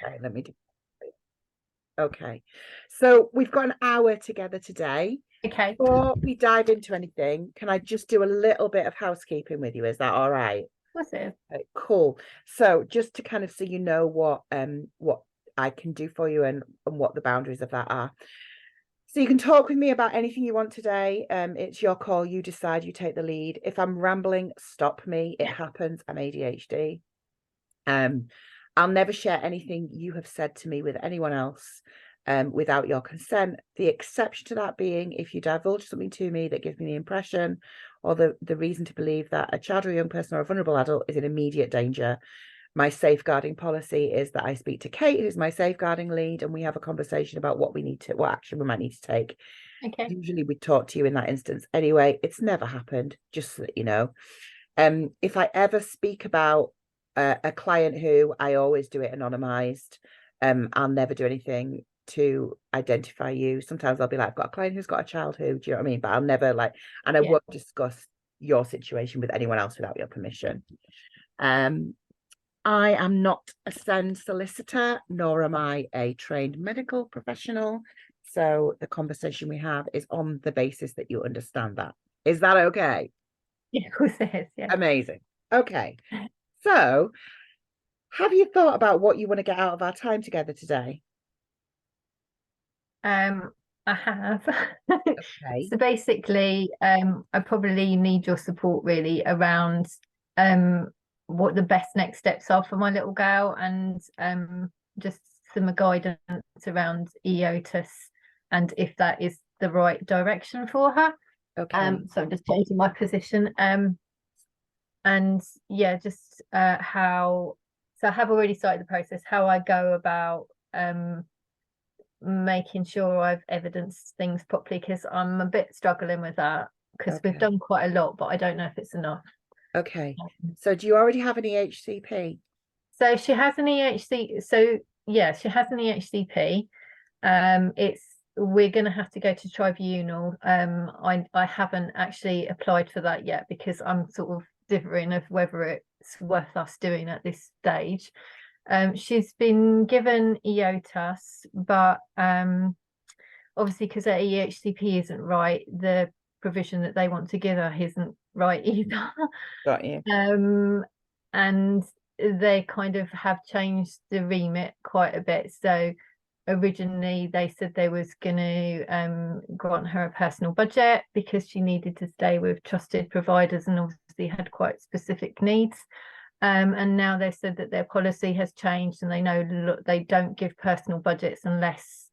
Okay, let me do. Okay, so we've got an hour together today. Okay. Before we dive into anything, can I just do a little bit of housekeeping with you? Is that all right? What's it? Okay, cool. So just to kind of so you know what I can do for you and what the boundaries of that are. So you can talk with me about anything you want today. It's your call. You decide, you take the lead. If I'm rambling, stop me. It happens. I'm ADHD. Um, I'll never share anything you have said to me with anyone else without your consent. The exception to that being if you divulge something to me that gives me the impression or the reason to believe that a child or a young person or a vulnerable adult is in immediate danger. My safeguarding policy is that I speak to Kate, who's my safeguarding lead, and we have a conversation about what action we might need to take. Okay. Usually we talk to you in that instance anyway. It's never happened, just so that you know. If I ever speak about a client who I always do it anonymized, I'll never do anything to identify you. Sometimes I'll be like, I've got a client who's got a child who, do you know what I mean? But I'll never like, and I Yeah. won't discuss your situation with anyone else without your permission. Um, I am not a SEND solicitor, nor am I a trained medical professional. So the conversation we have is on the basis that you understand that. Is that okay? Yeah, of course it is. Yeah. Amazing. Okay. So, have you thought about what you want to get out of our time together today? Um, I have. Okay. So basically, I probably need your support really around um what the best next steps are for my little girl and just some guidance around EOTUS and if that is the right direction for her. Okay. So I'm just changing my position. And yeah, just how so I have already started the process, how I go about making sure I've evidenced things properly because I'm a bit struggling with that because we've Okay. done quite a lot, but I don't know if it's enough. Okay. So, do you already have an EHCP? So she has an EHC. So yeah, she has an EHCP. It's we're going to have to go to tribunal. I haven't actually applied for that yet because I'm sort of differing of whether it's worth us doing at this stage. She's been given EOTUS, but obviously because her EHCP isn't right, the provision that they want to give her isn't right either. Got you. And they kind of have changed the remit quite a bit. So originally they said they was going to grant her a personal budget because she needed to stay with trusted providers and obviously had quite specific needs. And now they said that their policy has changed and they know look, they don't give personal budgets unless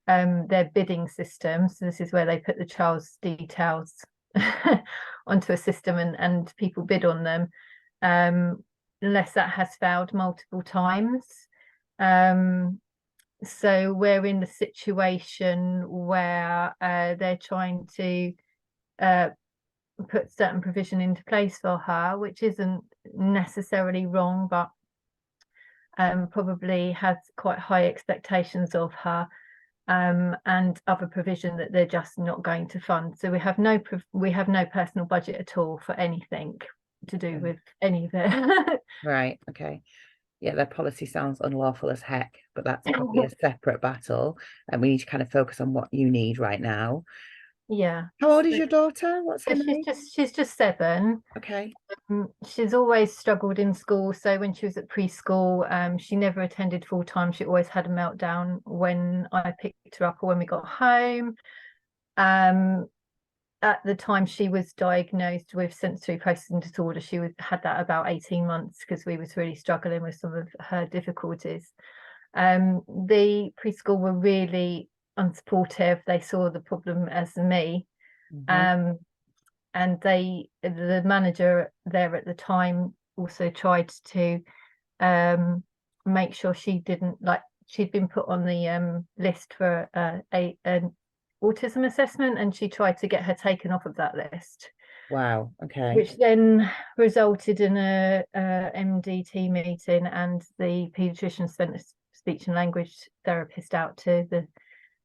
their bidding system. So this is where they put the child's details onto a system and people bid on them, unless that has failed multiple times. So we're in the situation where they're trying to put certain provision into place for her, which isn't necessarily wrong, but probably has quite high expectations of her. And other provision that they're just not going to fund. So we have no personal budget at all for anything to do Okay. with any of it. Right. Okay. Yeah, their policy sounds unlawful as heck, but that's probably a separate battle. And we need to kind of focus on what you need right now. Yeah. How old is your daughter? What's her So name? she's just 7. Okay. She's always struggled in school. So when she was at preschool, she never attended full time. She always had a meltdown when I picked her up or when we got home. Um, at the time she was diagnosed with sensory processing disorder, had that about 18 months because we was really struggling with some of her difficulties. The preschool were really unsupportive. They saw the problem as me. Mhm. Um, and the manager there at the time also tried to make sure she didn't like she'd been put on the list for an autism assessment and she tried to get her taken off of that list, Wow. Okay. which then resulted in a MDT meeting and the paediatrician sent a speech and language therapist out to the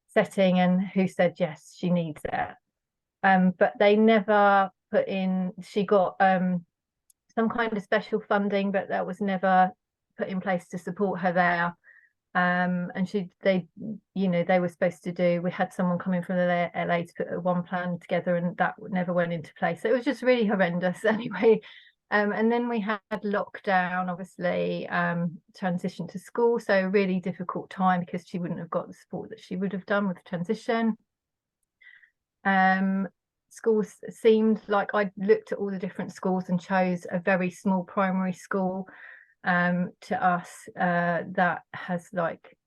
setting and who said yes she needs it, but they never put in she got some kind of special funding but that was never put in place to support her there. And they were supposed to do, we had someone coming from the LA to put one plan together, and that never went into place. So it was just really horrendous anyway. And then we had lockdown, obviously, transition to school. So a really difficult time because she wouldn't have got the support that she would have done with the transition. Schools seemed like I looked at all the different schools and chose a very small primary school to us that has like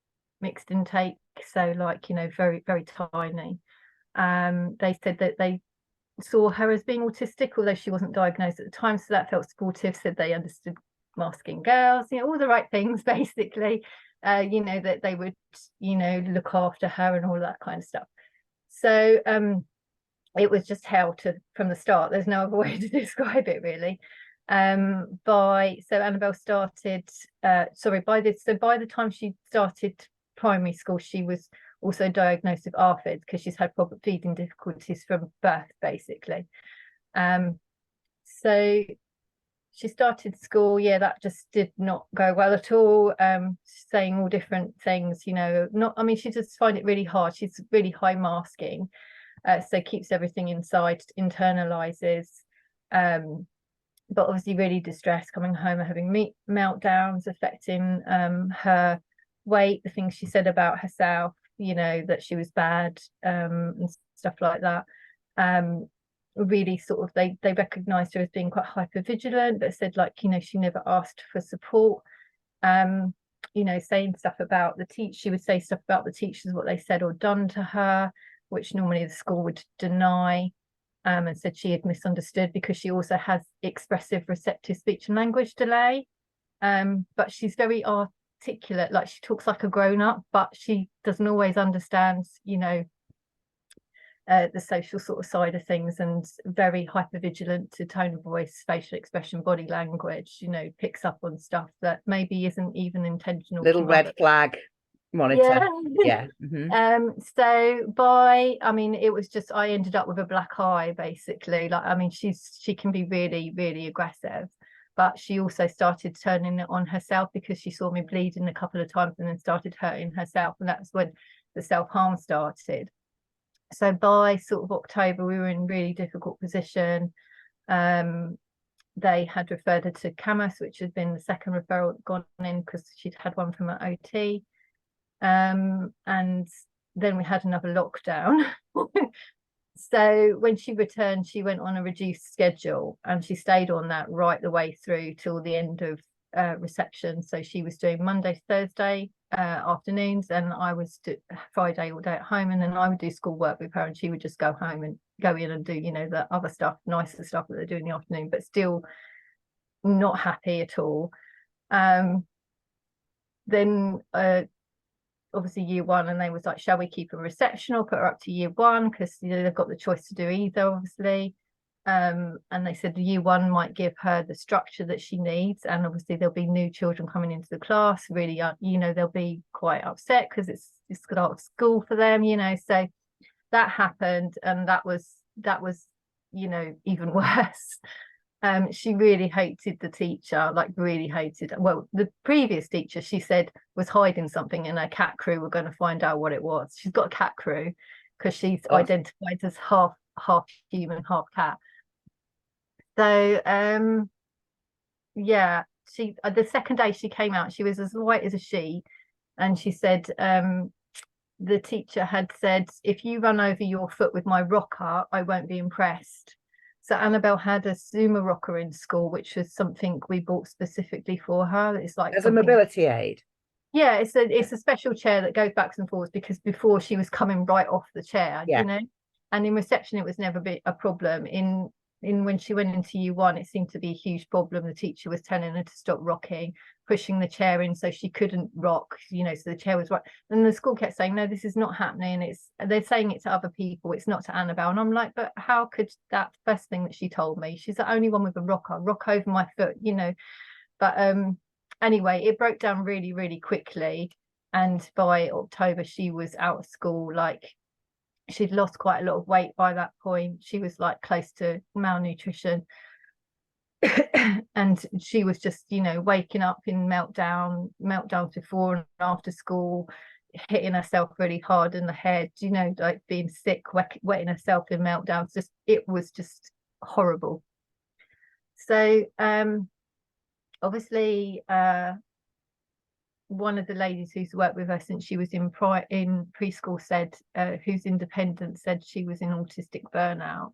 mixed intake, so like, very, very tiny. They said that they saw her as being autistic, although she wasn't diagnosed at the time, so that felt supportive. Said they understood masking girls, all the right things basically, that they would look after her and all that kind of stuff. So it was just hell from the start. There's no other way to describe it really. So Annabelle started by the time she started primary school, she was also diagnosed with ARFID because she's had proper feeding difficulties from birth basically. So she started school, that just did not go well at all. Saying all different things, she just find it really hard. She's really high masking, so keeps everything inside, internalizes, but obviously really distressed, coming home and having meltdowns, affecting her weight, the things she said about herself, that she was bad, and stuff like that. Really sort of, they recognized her as being quite hypervigilant, but said like, she never asked for support. Saying stuff about the teacher, she would say stuff about the teachers, what they said or done to her, which normally the school would deny. And said she had misunderstood because she also has expressive receptive speech and language delay. But she's very articulate, like she talks like a grown-up, but she doesn't always understand, the social sort of side of things, and very hypervigilant to tone of voice, facial expression, body language, picks up on stuff that maybe isn't even intentional. Little red flag monitor. Yeah. So it was just, I ended up with a black eye basically. Like, she can be really, really aggressive, but she also started turning it on herself because she saw me bleeding a couple of times and then started hurting herself, and that's when the self-harm started. So by sort of October, we were in a really difficult position. They had referred her to CAMUS, which had been the second referral gone in because she'd had one from her OT. And then we had another lockdown. So when she returned, she went on a reduced schedule, and she stayed on that right the way through till the end of reception. So she was doing Monday, Thursday afternoons, and I was Friday all day at home, and then I would do schoolwork with her, and she would just go home and go in and do the other stuff, nicer stuff that they do in the afternoon, but still not happy at all. Then obviously year one, and they was like, shall we keep a reception or put her up to year one, because they've got the choice to do either, obviously. And they said the year one might give her the structure that she needs, and obviously there'll be new children coming into the class, really they'll be quite upset because it's got out of school for them, so that happened, and that was even worse. She really hated the teacher, like really hated. Well, the previous teacher, she said, was hiding something, and her cat crew were going to find out what it was. She's got a cat crew because she's identified as half human, half cat. So she the second day she came out, she was as white as a sheet, and she said the teacher had said, if you run over your foot with my rocker, I won't be impressed. So Annabelle had a Zuma rocker in school, which was something we bought specifically for her. It's like as a mobility aid. Yeah, it's a special chair that goes backwards and forwards, because before she was coming right off the chair, and in reception it was never a problem. In when she went into year one, it seemed to be a huge problem. The teacher was telling her to stop rocking, pushing the chair in so she couldn't rock, so the chair was right. And the school kept saying, no, this is not happening. They're saying it to other people, it's not to Annabelle. And I'm like, but how could that first thing that she told me? She's the only one with a rocker, rock over my foot, But anyway, it broke down really, really quickly. And by October, she was out of school. Like, she'd lost quite a lot of weight by that point. She was like close to malnutrition. And she was just, you know, waking up in meltdowns before and after school, hitting herself really hard in the head, you know, like being sick, wetting herself in meltdowns. Just, it was just horrible. So obviously one of the ladies who's worked with her since she was in preschool said, who's independent, said she was in autistic burnout.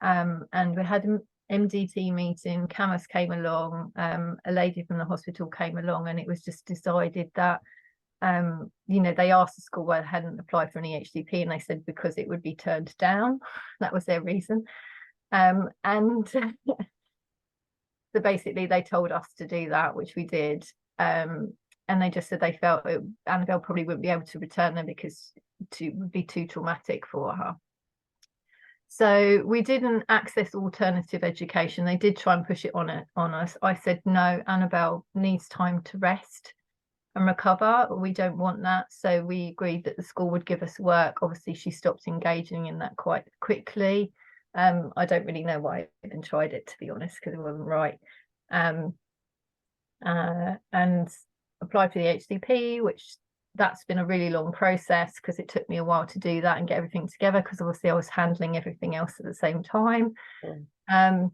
And we had an MDT meeting, Camus came along, a lady from the hospital came along, and it was just decided that, you know, they asked the school why they hadn't applied for an EHCP, and they said because it would be turned down. That was their reason. And so basically they told us to do that, which we did. And they just said they felt Annabelle probably wouldn't be able to return them because it would be too traumatic for her. So we didn't access alternative education. They did try and push it on us. I said, no, Annabelle needs time to rest and recover. We don't want that. So we agreed that the school would give us work. Obviously, she stopped engaging in that quite quickly. I don't really know why I even tried it, to be honest, because it wasn't right. And applied for the HCP, which that's been a really long process because it took me a while to do that and get everything together, because obviously I was handling everything else at the same time. So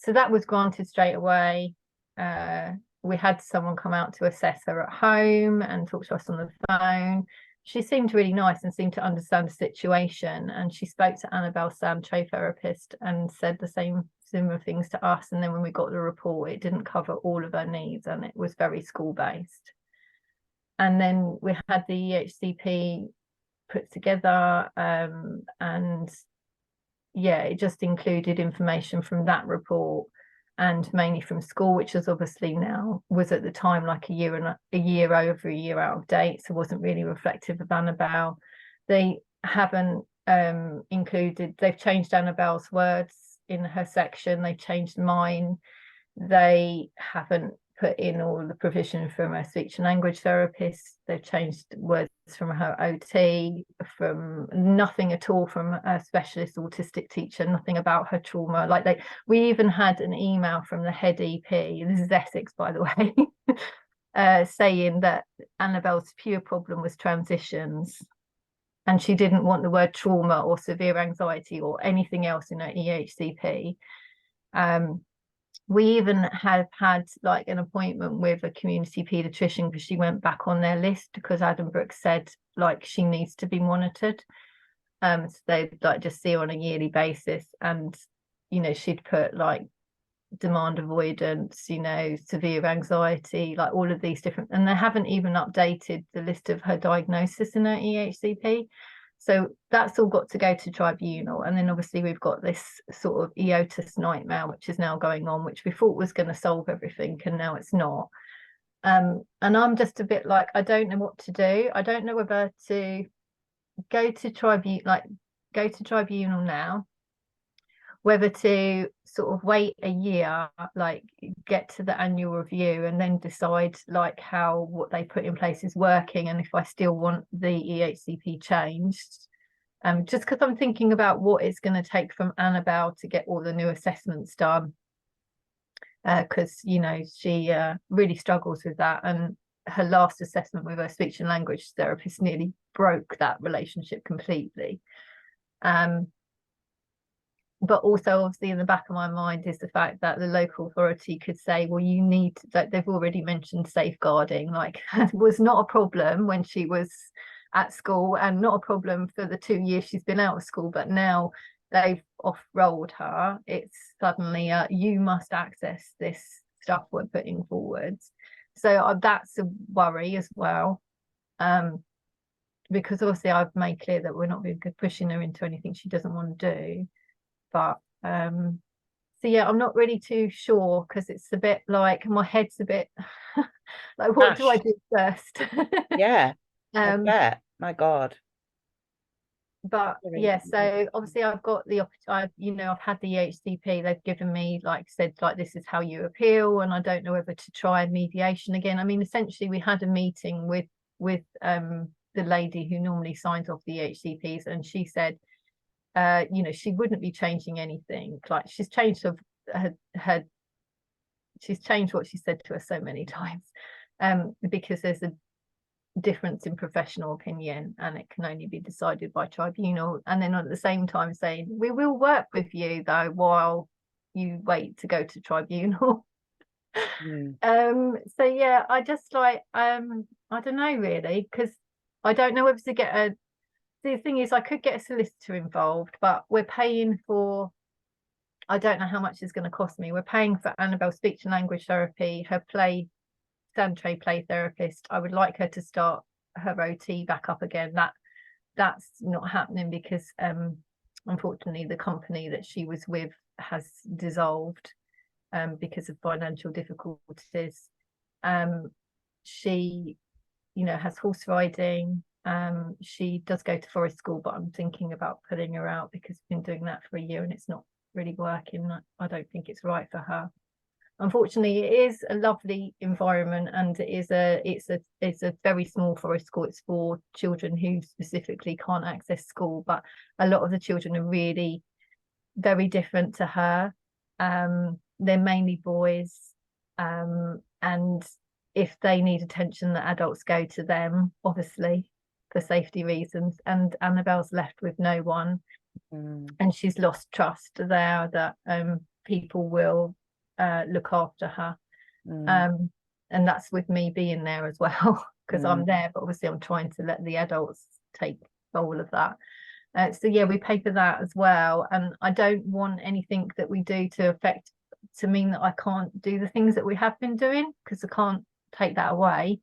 that was granted straight away. We had someone come out to assess her at home and talk to us on the phone. She seemed really nice and seemed to understand the situation, and she spoke to Annabelle Sam, trade therapist, and said the similar things to us. And then when we got the report, it didn't cover all of her needs and it was very school based. And then we had the EHCP put together, and yeah, it just included information from that report and mainly from school, which was obviously was at the time like a year over a year out of date, so wasn't really reflective of Annabelle. They haven't included, they've changed Annabelle's words in her section, they changed mine. They haven't put in all the provision from a speech and language therapist. They've changed words from her OT, from nothing at all from a specialist autistic teacher, nothing about her trauma. Like we even had an email from the head EP, this is Essex, by the way, saying that Annabelle's pure problem was transitions, and she didn't want the word trauma or severe anxiety or anything else in her EHCP. We even have had like an appointment with a community paediatrician because she went back on their list because Adam Brooks said like she needs to be monitored. So they like just see her on a yearly basis, and you know, she'd put like demand avoidance, you know, severe anxiety, like all of these different, and they haven't even updated the list of her diagnosis in her EHCP. So that's all got to go to tribunal. And then obviously we've got this sort of EOTUS nightmare, which is now going on, which we thought was going to solve everything, and now it's not. And I'm just a bit like, I don't know what to do. I don't know whether to go to tribunal now, whether to sort of wait a year, like get to the annual review and then decide like how what they put in place is working, and if I still want the EHCP changed. Just because I'm thinking about what it's going to take from Annabelle to get all the new assessments done, because you know, she really struggles with that, and her last assessment with her speech and language therapist nearly broke that relationship completely. But also obviously in the back of my mind is the fact that the local authority could say, well, you need, like they've already mentioned safeguarding, like was not a problem when she was at school and not a problem for the 2 years she's been out of school, but now they've off-rolled her. It's suddenly you must access this stuff we're putting forwards. So that's a worry as well, because obviously I've made clear that we're not really pushing her into anything she doesn't want to do. But so yeah, I'm not really too sure, because it's a bit like my head's a bit like, what do I do first? Yeah, I bet. My God. But yeah, so obviously I've got I've had the EHCP. They've given me, like said, like this is how you appeal, and I don't know whether to try mediation again. I mean, essentially we had a meeting with the lady who normally signs off the EHCPs, and she said, you know, she wouldn't be changing anything. Like she's changed her she's changed what she said to us so many times, because there's a difference in professional opinion and it can only be decided by tribunal, and then at the same time saying we will work with you though while you wait to go to tribunal. So yeah, I just like I don't know really, because I don't know whether to get the thing is I could get a solicitor involved, but we're paying for, I don't know how much it's going to cost me. We're paying for Annabelle's speech and language therapy, her Santre play therapist. I would like her to start her OT back up again. That's not happening because unfortunately the company that she was with has dissolved because of financial difficulties. She, has horse riding. She does go to forest school, but I'm thinking about putting her out because we've been doing that for a year and it's not really working. I don't think it's right for her. Unfortunately, it is a lovely environment, and it's a very small forest school. It's for children who specifically can't access school, but a lot of the children are really very different to her. They're mainly boys, and if they need attention, the adults go to them, obviously for safety reasons. And Annabelle's left with no one, and she's lost trust there that people will look after her, and that's with me being there as well, because I'm there, but obviously I'm trying to let the adults take all of that. So yeah, we pay for that as well, and I don't want anything that we do to mean that I can't do the things that we have been doing, because I can't take that away.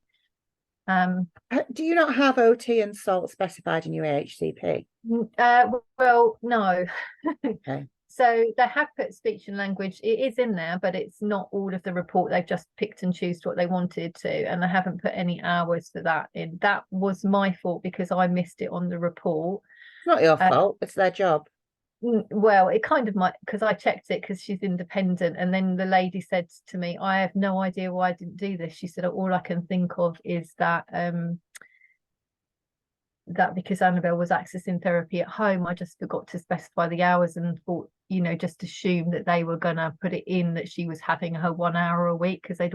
Do you not have OT and SALT specified in your AHCP? Well, no. Okay. So they have put speech and language, it is in there, but it's not all of the report. They've just picked and choose what they wanted to, and they haven't put any hours for that in. That was my fault because I missed it on the report. It's not your fault, it's their job. Well, it kind of might, because I checked it because she's independent, and then the lady said to me, I have no idea why I didn't do this. She said, all I can think of is that because Annabelle was accessing therapy at home, I just forgot to specify the hours and thought, just assume that they were going to put it in that she was having her 1 hour a week, because they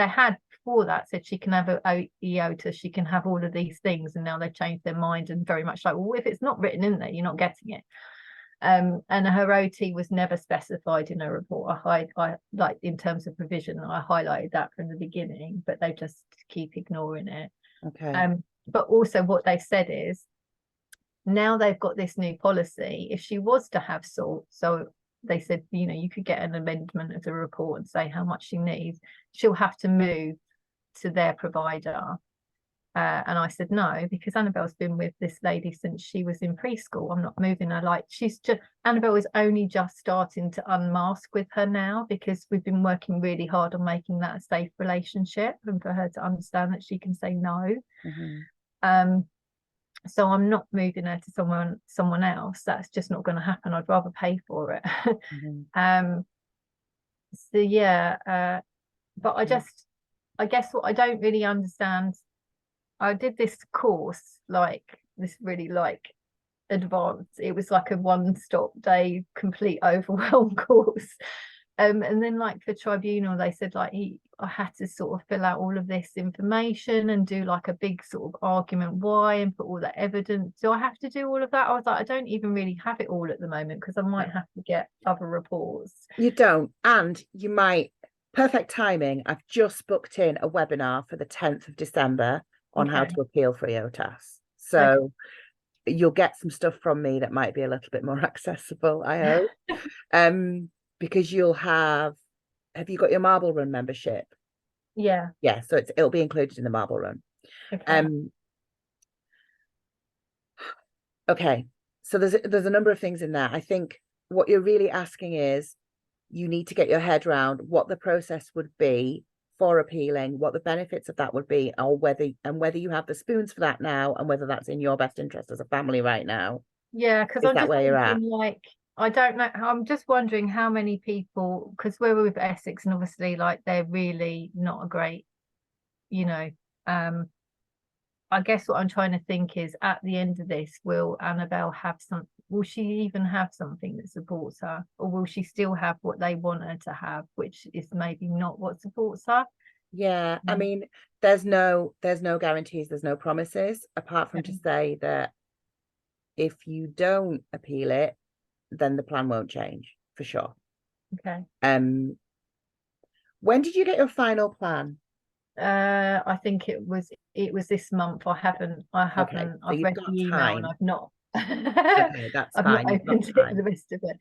had before that said she can have a EOTA, she can have all of these things, and now they've changed their mind and very much like, well, if it's not written in there, you're not getting it. And her OT was never specified in her report. I like, in terms of provision, I highlighted that from the beginning, but they just keep ignoring it. Okay. But also what they've said is, now they've got this new policy, if she was to have SALT, so they said, you could get an amendment of the report and say how much she needs, she'll have to move to their provider. And I said no, because Annabelle's been with this lady since she was in preschool. I'm not moving her. Like, Annabelle is only just starting to unmask with her now, because we've been working really hard on making that a safe relationship and for her to understand that she can say no. So I'm not moving her to someone else. That's just not going to happen. I'd rather pay for it. So yeah, but I guess what I don't really understand, I did this course, really advanced. It was like a one-stop day, complete overwhelm course. And then for tribunal, they said I had to sort of fill out all of this information and do like a big sort of argument why and put all the evidence. Do I have to do all of that? I was like, I don't even really have it all at the moment, because I might have to get other reports. You don't, and you might. Perfect timing. I've just booked in a webinar for the 10th of December on how to appeal for EOTAS. So you'll get some stuff from me that might be a little bit more accessible, I hope. Because you'll have you got your Marble Run membership? Yeah. So it'll be included in the Marble Run. Okay. So there's a number of things in there. I think what you're really asking is, you need to get your head around what the process would be for appealing, what the benefits of that would be, or whether you have the spoons for that now, and whether that's in your best interest as a family right now. Yeah, because I'm just where you're at. I don't know. I'm just wondering how many people, because we're with Essex, and obviously they're really not a great, I guess what I'm trying to think is, at the end of this, will Annabelle have some, will she even have something that supports her, or will she still have what they want her to have, which is maybe not what supports her? Yeah, I mean, there's no guarantees, there's no promises, apart from to say that if you don't appeal it, then the plan won't change for sure. Okay. When did you get your final plan? I think it was this month. Okay, so I've you've read got the email and time. I've not Okay, that's I've not fine. You've got opened it, the time. rest of it.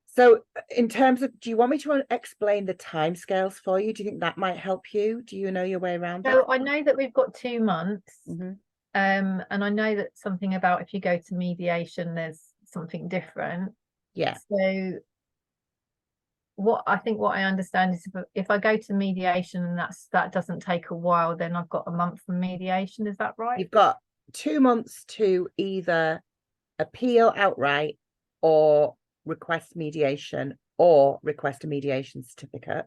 So in terms of, do you want me to explain the timescales for you? Do you think that might help you? Do you know your way around that? So I know that we've got 2 months. Mm-hmm. And I know that something about if you go to mediation, there's something different. Yeah. So what I understand is, if I go to mediation and that doesn't take a while, then I've got a month from mediation. Is that right? You've got 2 months to either appeal outright or request mediation or request a mediation certificate.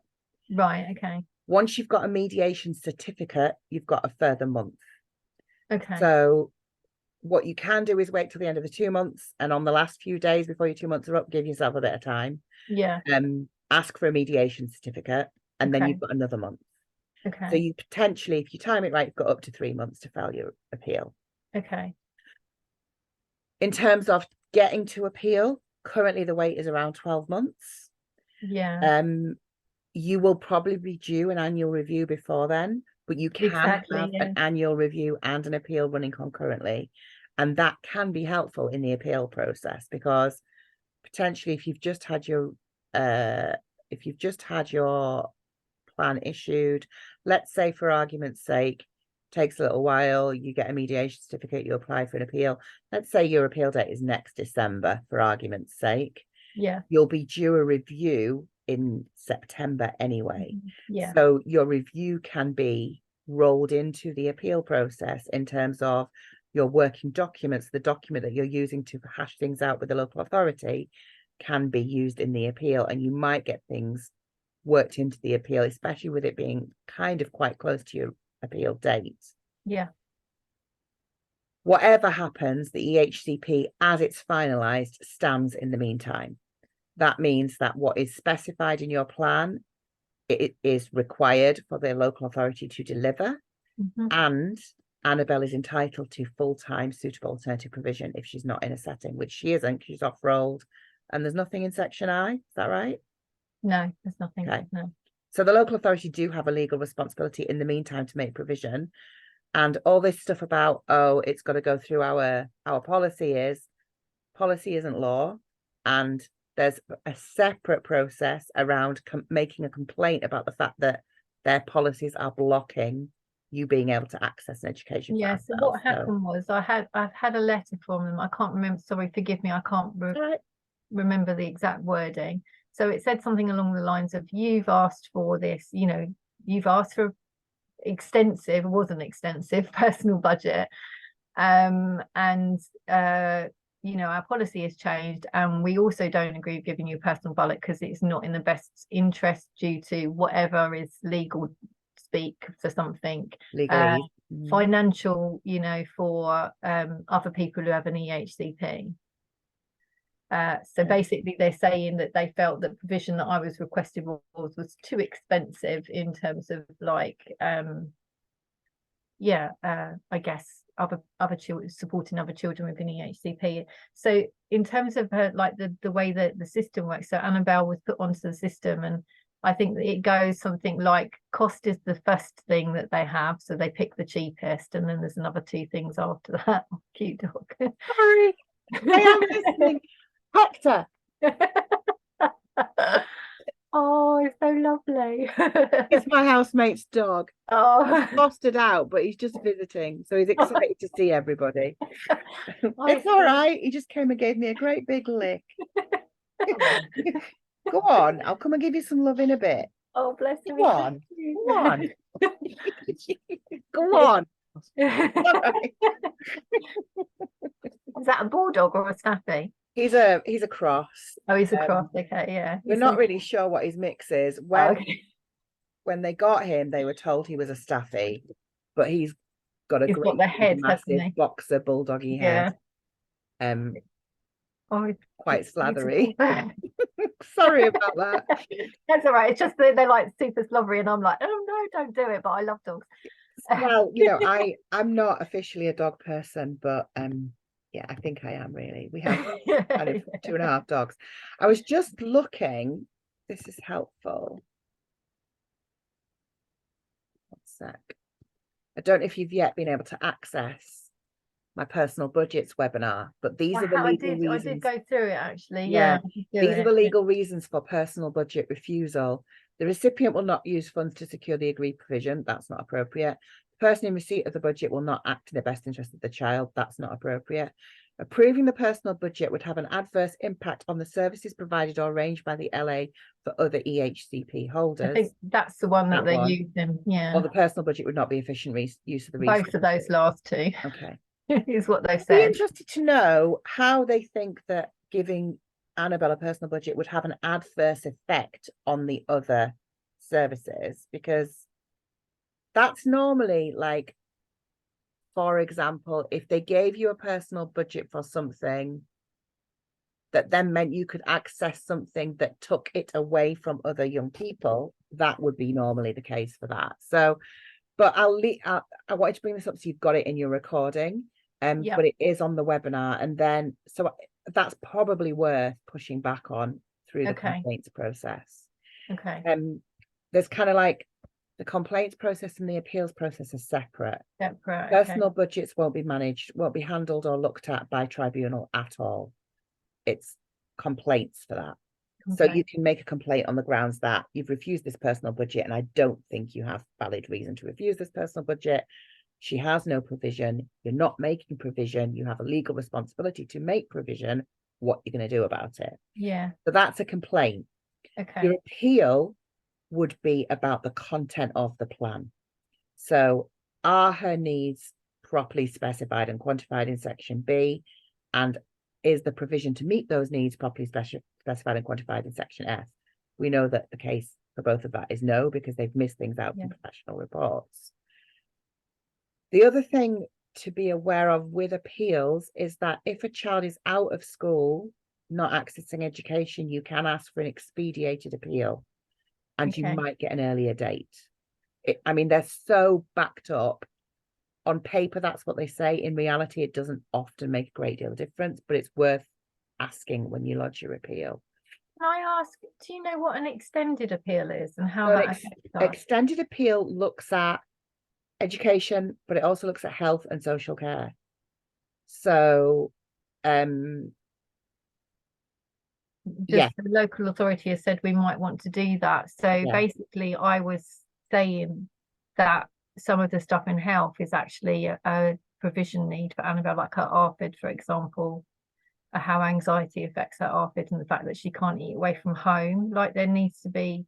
Right. Okay. Once you've got a mediation certificate, you've got a further month. Okay. So what you can do is wait till the end of the 2 months, and on the last few days before your 2 months are up, give yourself a bit of time. Yeah. Ask for a mediation certificate, and then Okay. you've got another month. So Okay. you potentially, if you time it right, you've got up to 3 months to file your appeal. Okay. In terms of getting to appeal, currently the wait is around 12 months. Yeah. You will probably be due an annual review before then, but you can Exactly. have Yeah. an annual review and an appeal running concurrently. And that can be helpful in the appeal process, because potentially if you've just had your plan issued, let's say for argument's sake, takes a little while, you get a mediation certificate, you apply for an appeal. Let's say your appeal date is next December, for argument's sake. Yeah. You'll be due a review in September anyway. Yeah. So your review can be rolled into the appeal process in terms of your working documents. The document that you're using to hash things out with the local authority can be used in the appeal, and you might get things worked into the appeal, especially with it being kind of quite close to your appeal date. Yeah. Whatever happens, the EHCP, as it's finalised, stands in the meantime. That means that what is specified in your plan, it is required for the local authority to deliver, and Annabelle is entitled to full-time suitable alternative provision if she's not in a setting, which she isn't. She's off-rolled, and there's nothing in Section I. Is that right? No, there's nothing. Okay. No. So the local authority do have a legal responsibility in the meantime to make provision. And all this stuff about, oh, it's got to go through our policy isn't law. And there's a separate process around making a complaint about the fact that their policies are blocking you being able to access an education. Yeah. So what happened was, I've had a letter from them. I can't remember. Sorry, forgive me. I can't remember the exact wording. So it said something along the lines of, you've asked for this, you've asked for extensive, it wasn't extensive, personal budget. And our policy has changed, and we also don't agree with giving you a personal budget because it's not in the best interest due to whatever is legal speak for something. Legally. Financial, for other people who have an EHCP. So basically they're saying that they felt that provision that I was requested was too expensive in terms of I guess other children, supporting other children with an EHCP. So in terms of her, the way that the system works, so Annabelle was put onto the system, and I think that it goes something like, cost is the first thing that they have, so they pick the cheapest, and then there's another 2 things after that. Cute dog. Sorry, I am listening. Hector. Oh, it's so lovely. It's my housemate's dog. Oh, He's fostered out, but he's just visiting, so he's excited to see everybody. I It's all right. He just came and gave me a great big lick. Go on, I'll come and give you some love in a bit. Oh, bless him. Go on, go on. Go on. All right. Is that a bulldog or a snappy? He's a cross. Oh, he's a cross. Okay, yeah. We're not really sure what his mix is. When okay. when they got him, they were told he was a staffy, but he's got a He's got great the big, head, hasn't massive he? boxer bulldoggy head. Yeah. Oh, Quite it's slathery. beautiful. Sorry about that. That's all right. It's just that they're like super slobbery, and I'm like, oh no, don't do it. But I love dogs. Well, I'm not officially a dog person, but yeah, I think I am really. We have kind of 2.5 dogs. I was just looking. This is helpful. 1 sec. I don't know if you've yet been able to access my personal budgets webinar, but these are the legal I did reasons. go through it actually. Yeah, I did do these are it. the legal reasons for personal budget refusal. The recipient will not use funds to secure the agreed provision. That's not appropriate. The person in receipt of the budget will not act in the best interest of the child. That's not appropriate. Approving the personal budget would have an adverse impact on the services provided or arranged by the LA for other EHCP holders. I think that's the one that they're one. using. Yeah. Or the personal budget would not be efficient use of the resources. Both of those last two. Okay. Is what they've I'd be said. interested to know how they think that giving Annabelle a personal budget would have an adverse effect on the other services, because that's normally like, for example, if they gave you a personal budget for something that then meant you could access something that took it away from other young people, that would be normally the case for that. So, but I wanted to bring this up so you've got it in your recording. But it is on the webinar, and then so that's probably worth pushing back on through the complaints process. Okay. There's kind of like the complaints process and the appeals process are separate. Personal budgets won't be managed, won't be handled or looked at by tribunal at all. It's complaints for that. So you can make a complaint on the grounds that you've refused this personal budget, and I don't think you have valid reason to refuse this personal budget. She has no provision. You're not making provision. You have a legal responsibility to make provision. What are you going to do about it? Yeah. So that's a complaint. Okay. Your appeal would be about the content of the plan. So are her needs properly specified and quantified in section B? And is the provision to meet those needs properly specified and quantified in section F? We know that the case for both of that is no, because they've missed things out from professional reports. The other thing to be aware of with appeals is that if a child is out of school, not accessing education, you can ask for an expedited appeal, and you might get an earlier date. I mean, they're so backed up. On paper, that's what they say. In reality, it doesn't often make a great deal of difference, but it's worth asking when you lodge your appeal. Can I ask, do you know what an extended appeal is and how that affects us? Extended appeal looks at education, but it also looks at health and social care. So the local authority has said we might want to do that. So basically I was saying that some of the stuff in health is actually a provision need for Annabelle, like her ARFID, for example, how anxiety affects her ARFID and the fact that she can't eat away from home. Like there needs to be,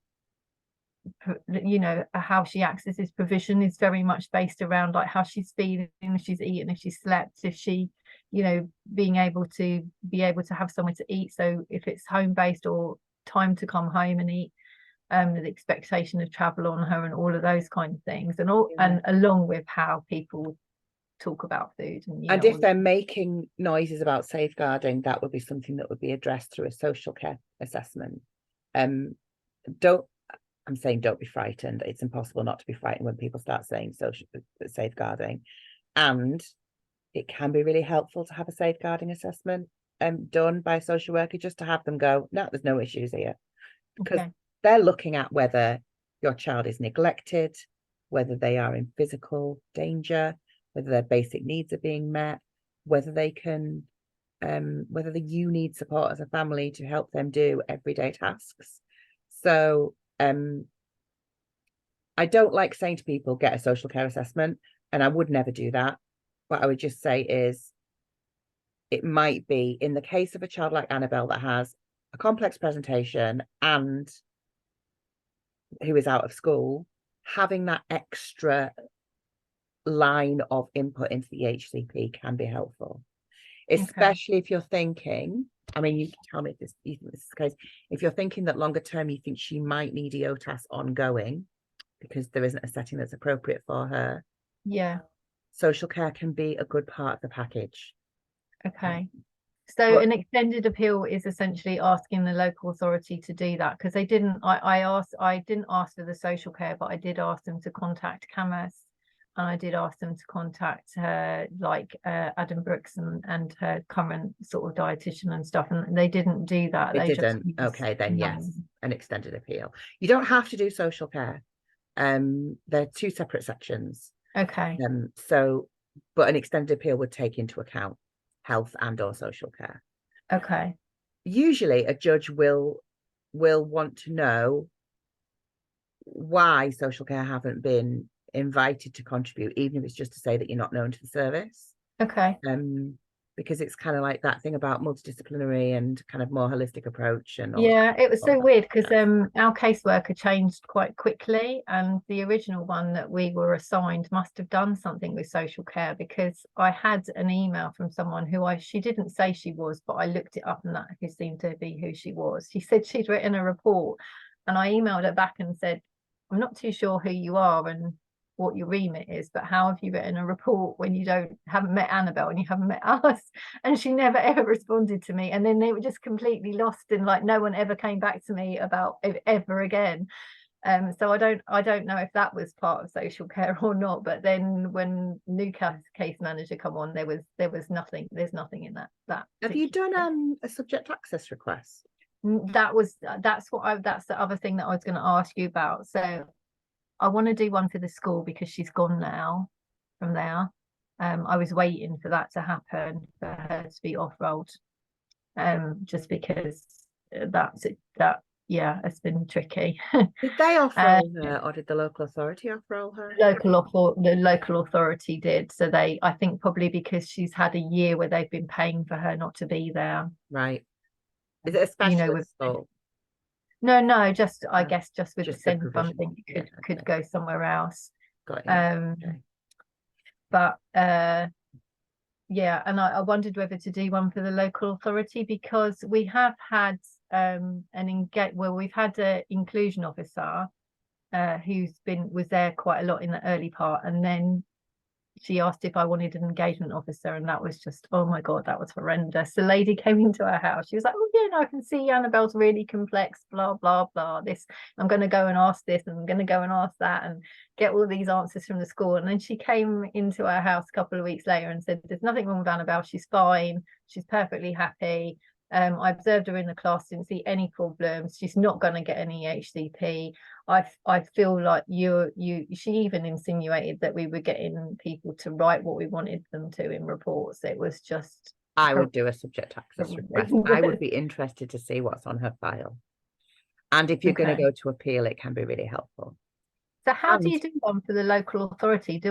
how she accesses provision is very much based around like how she's feeling, if she's eaten, if she slept, if she, being able to have somewhere to eat. So if it's home based or time to come home and eat, the expectation of travel on her and all of those kind of things, and and along with how people talk about food and if they're making noises about safeguarding, that would be something that would be addressed through a social care assessment. I'm saying don't be frightened. It's impossible not to be frightened when people start saying social safeguarding, and it can be really helpful to have a safeguarding assessment done by a social worker, just to have them go, no, there's no issues here, because they're looking at whether your child is neglected, whether they are in physical danger, whether their basic needs are being met, whether they can whether you need support as a family to help them do everyday tasks. So I don't like saying to people, get a social care assessment, and I would never do that. What I would just say is, it might be in the case of a child like Annabelle that has a complex presentation and who is out of school, having that extra line of input into the HCP can be helpful, especially if you're thinking, I mean, you can tell me if you think this is the case, if you're thinking that longer term you think she might need EOTAS ongoing because there isn't a setting that's appropriate for her. social care can be a good part of the package. Okay. So But an extended appeal is essentially asking the local authority to do that, because they didn't, I didn't ask for the social care, but I did ask them to contact Camus, and I did ask them to contact her, like Adam Brooks and her current sort of dietitian and stuff, and they didn't do that. it They just didn't. Okay, then no. yes, an extended appeal. You don't have to do social care. They're two separate sections. Okay. So, but an extended appeal would take into account health and or social care. Okay. Usually a judge will want to know why social care haven't been invited to contribute, even if it's just to say that you're not known to the service. Okay. Because it's kind of like that thing about multidisciplinary and kind of more holistic approach and all Yeah, it was all so that weird because stuff. our caseworker changed quite quickly, and the original one that we were assigned must have done something with social care, because I had an email from someone who she didn't say she was, but I looked it up and that who seemed to be who she was. She said she'd written a report, and I emailed her back and said, I'm not too sure who you are and what your remit is, but how have you written a report when you haven't met Annabelle and you haven't met us? And she never ever responded to me, and then they were just completely lost, and like no one ever came back to me about it ever again. So I don't know if that was part of social care or not, but then when new case manager come on, there's nothing in that Have you done a subject access request? that's the other thing that I was going to ask you about. So I want to do one for the school because she's gone now from there. I was waiting for that to happen, for her to be off-rolled, just because it's been tricky. Did they off-roll her, or did the local authority off-roll her? The local authority did. So I think probably because she's had a year where they've been paying for her not to be there. Right. Is it a specialist school? No, just I guess just with the Just the send provision. funding, Yeah, could go somewhere else. got you. Okay. But yeah, and I wondered whether to do one for the local authority, because we have had we've had an inclusion officer was there quite a lot in the early part, and then she asked if I wanted an engagement officer, and that was just, oh my god, that was horrendous. The lady came into our house, she was like, oh yeah, no, I can see Annabelle's really complex, blah blah blah, this, I'm going to go and ask this, and I'm going to go and ask that, and get all these answers from the school. And then she came into our house a couple of weeks later and said, there's nothing wrong with Annabelle, she's fine, she's perfectly happy. I observed her in the class, didn't see any problems, she's not going to get any HCP. I feel like she even insinuated that we were getting people to write what we wanted them to in reports. It was just, I would do a subject access request. I would be interested to see what's on her file. And if you're going to go to appeal, it can be really helpful. So how do you do one for the local authority?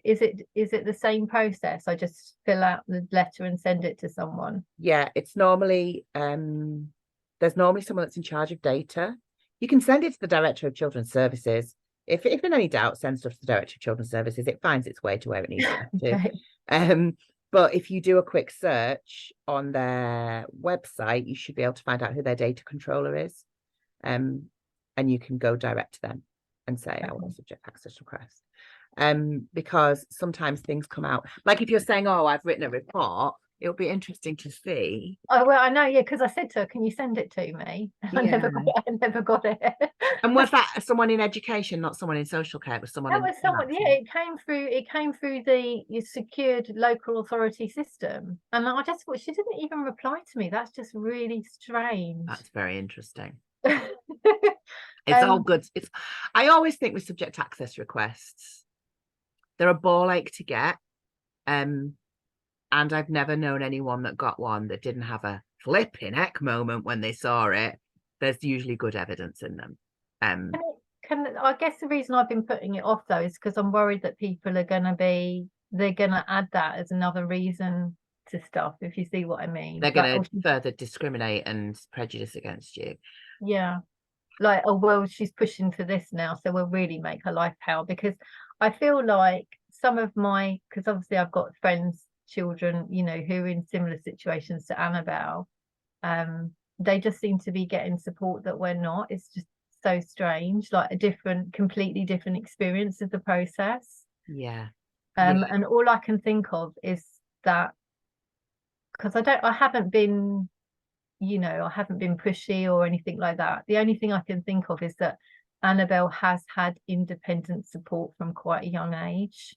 Is it the same process? I just fill out the letter and send it to someone? Yeah, it's normally there's normally someone that's in charge of data. You can send it to the Director of Children's Services. If in any doubt, send stuff to the Director of Children's Services. It finds its way to where it needs to. Okay. But if you do a quick search on their website, you should be able to find out who their data controller is. And you can go direct to them and say, I want a subject access request. Because sometimes things come out, like if you're saying, oh, I've written a report, it'll be interesting to see. Oh well, I know, yeah, because I said to her, can you send it to me? I never got it. And was that someone in education, not someone in social care? It was someone That was someone, yeah, it came through the secured local authority system. And I just thought, she didn't even reply to me. That's just really strange. That's very interesting. It's all good. I always think with subject access requests, they're a ball ache to get. And I've never known anyone that got one that didn't have a flipping heck moment when they saw it. There's usually good evidence in them. I guess the reason I've been putting it off though is because I'm worried that people are they're gonna add that as another reason to stuff, if you see what I mean. They're gonna further discriminate and prejudice against you. Yeah. Like, oh well, she's pushing for this now, so we'll really make her life hell. Because I feel like because obviously I've got friends, children, who are in similar situations to Annabelle. They just seem to be getting support that we're not. It's just so strange, like a completely different experience of the process. Yeah. And all I can think of is that, because I haven't been, I haven't been pushy or anything like that. The only thing I can think of is that Annabelle has had independent support from quite a young age.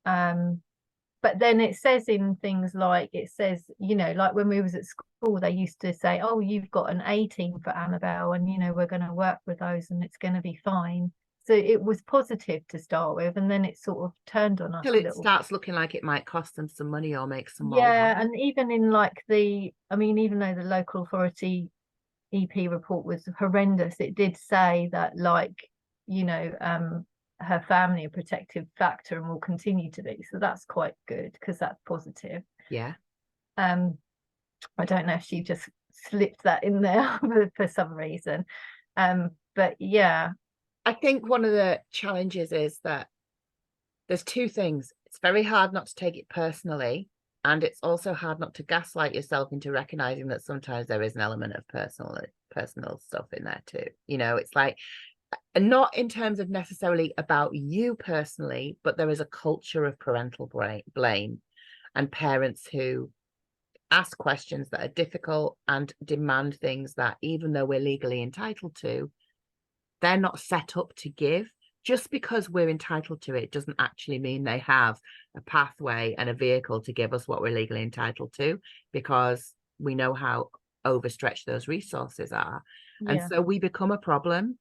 But then it says in things like, like when we was at school, they used to say, oh, you've got an A team for Annabelle, and we're going to work with those and it's going to be fine. So it was positive to start with, and then it sort of turned on us Till a it little. starts looking like it might cost them some money or make some more Yeah, money. and even in like even though the local authority EP report was horrendous, it did say that, like, her family a protective factor and will continue to be. So that's quite good, because that's positive. Yeah. I don't know if she just slipped that in there for some reason. But yeah. I think one of the challenges is that there's two things. It's very hard not to take it personally, and it's also hard not to gaslight yourself into recognizing that sometimes there is an element of personal stuff in there too. It's like, and not in terms of necessarily about you personally, but there is a culture of parental blame and parents who ask questions that are difficult and demand things that, even though we're legally entitled to, they're not set up to give. Just because we're entitled to it doesn't actually mean they have a pathway and a vehicle to give us what we're legally entitled to, because we know how overstretched those resources are. And so we become a problem.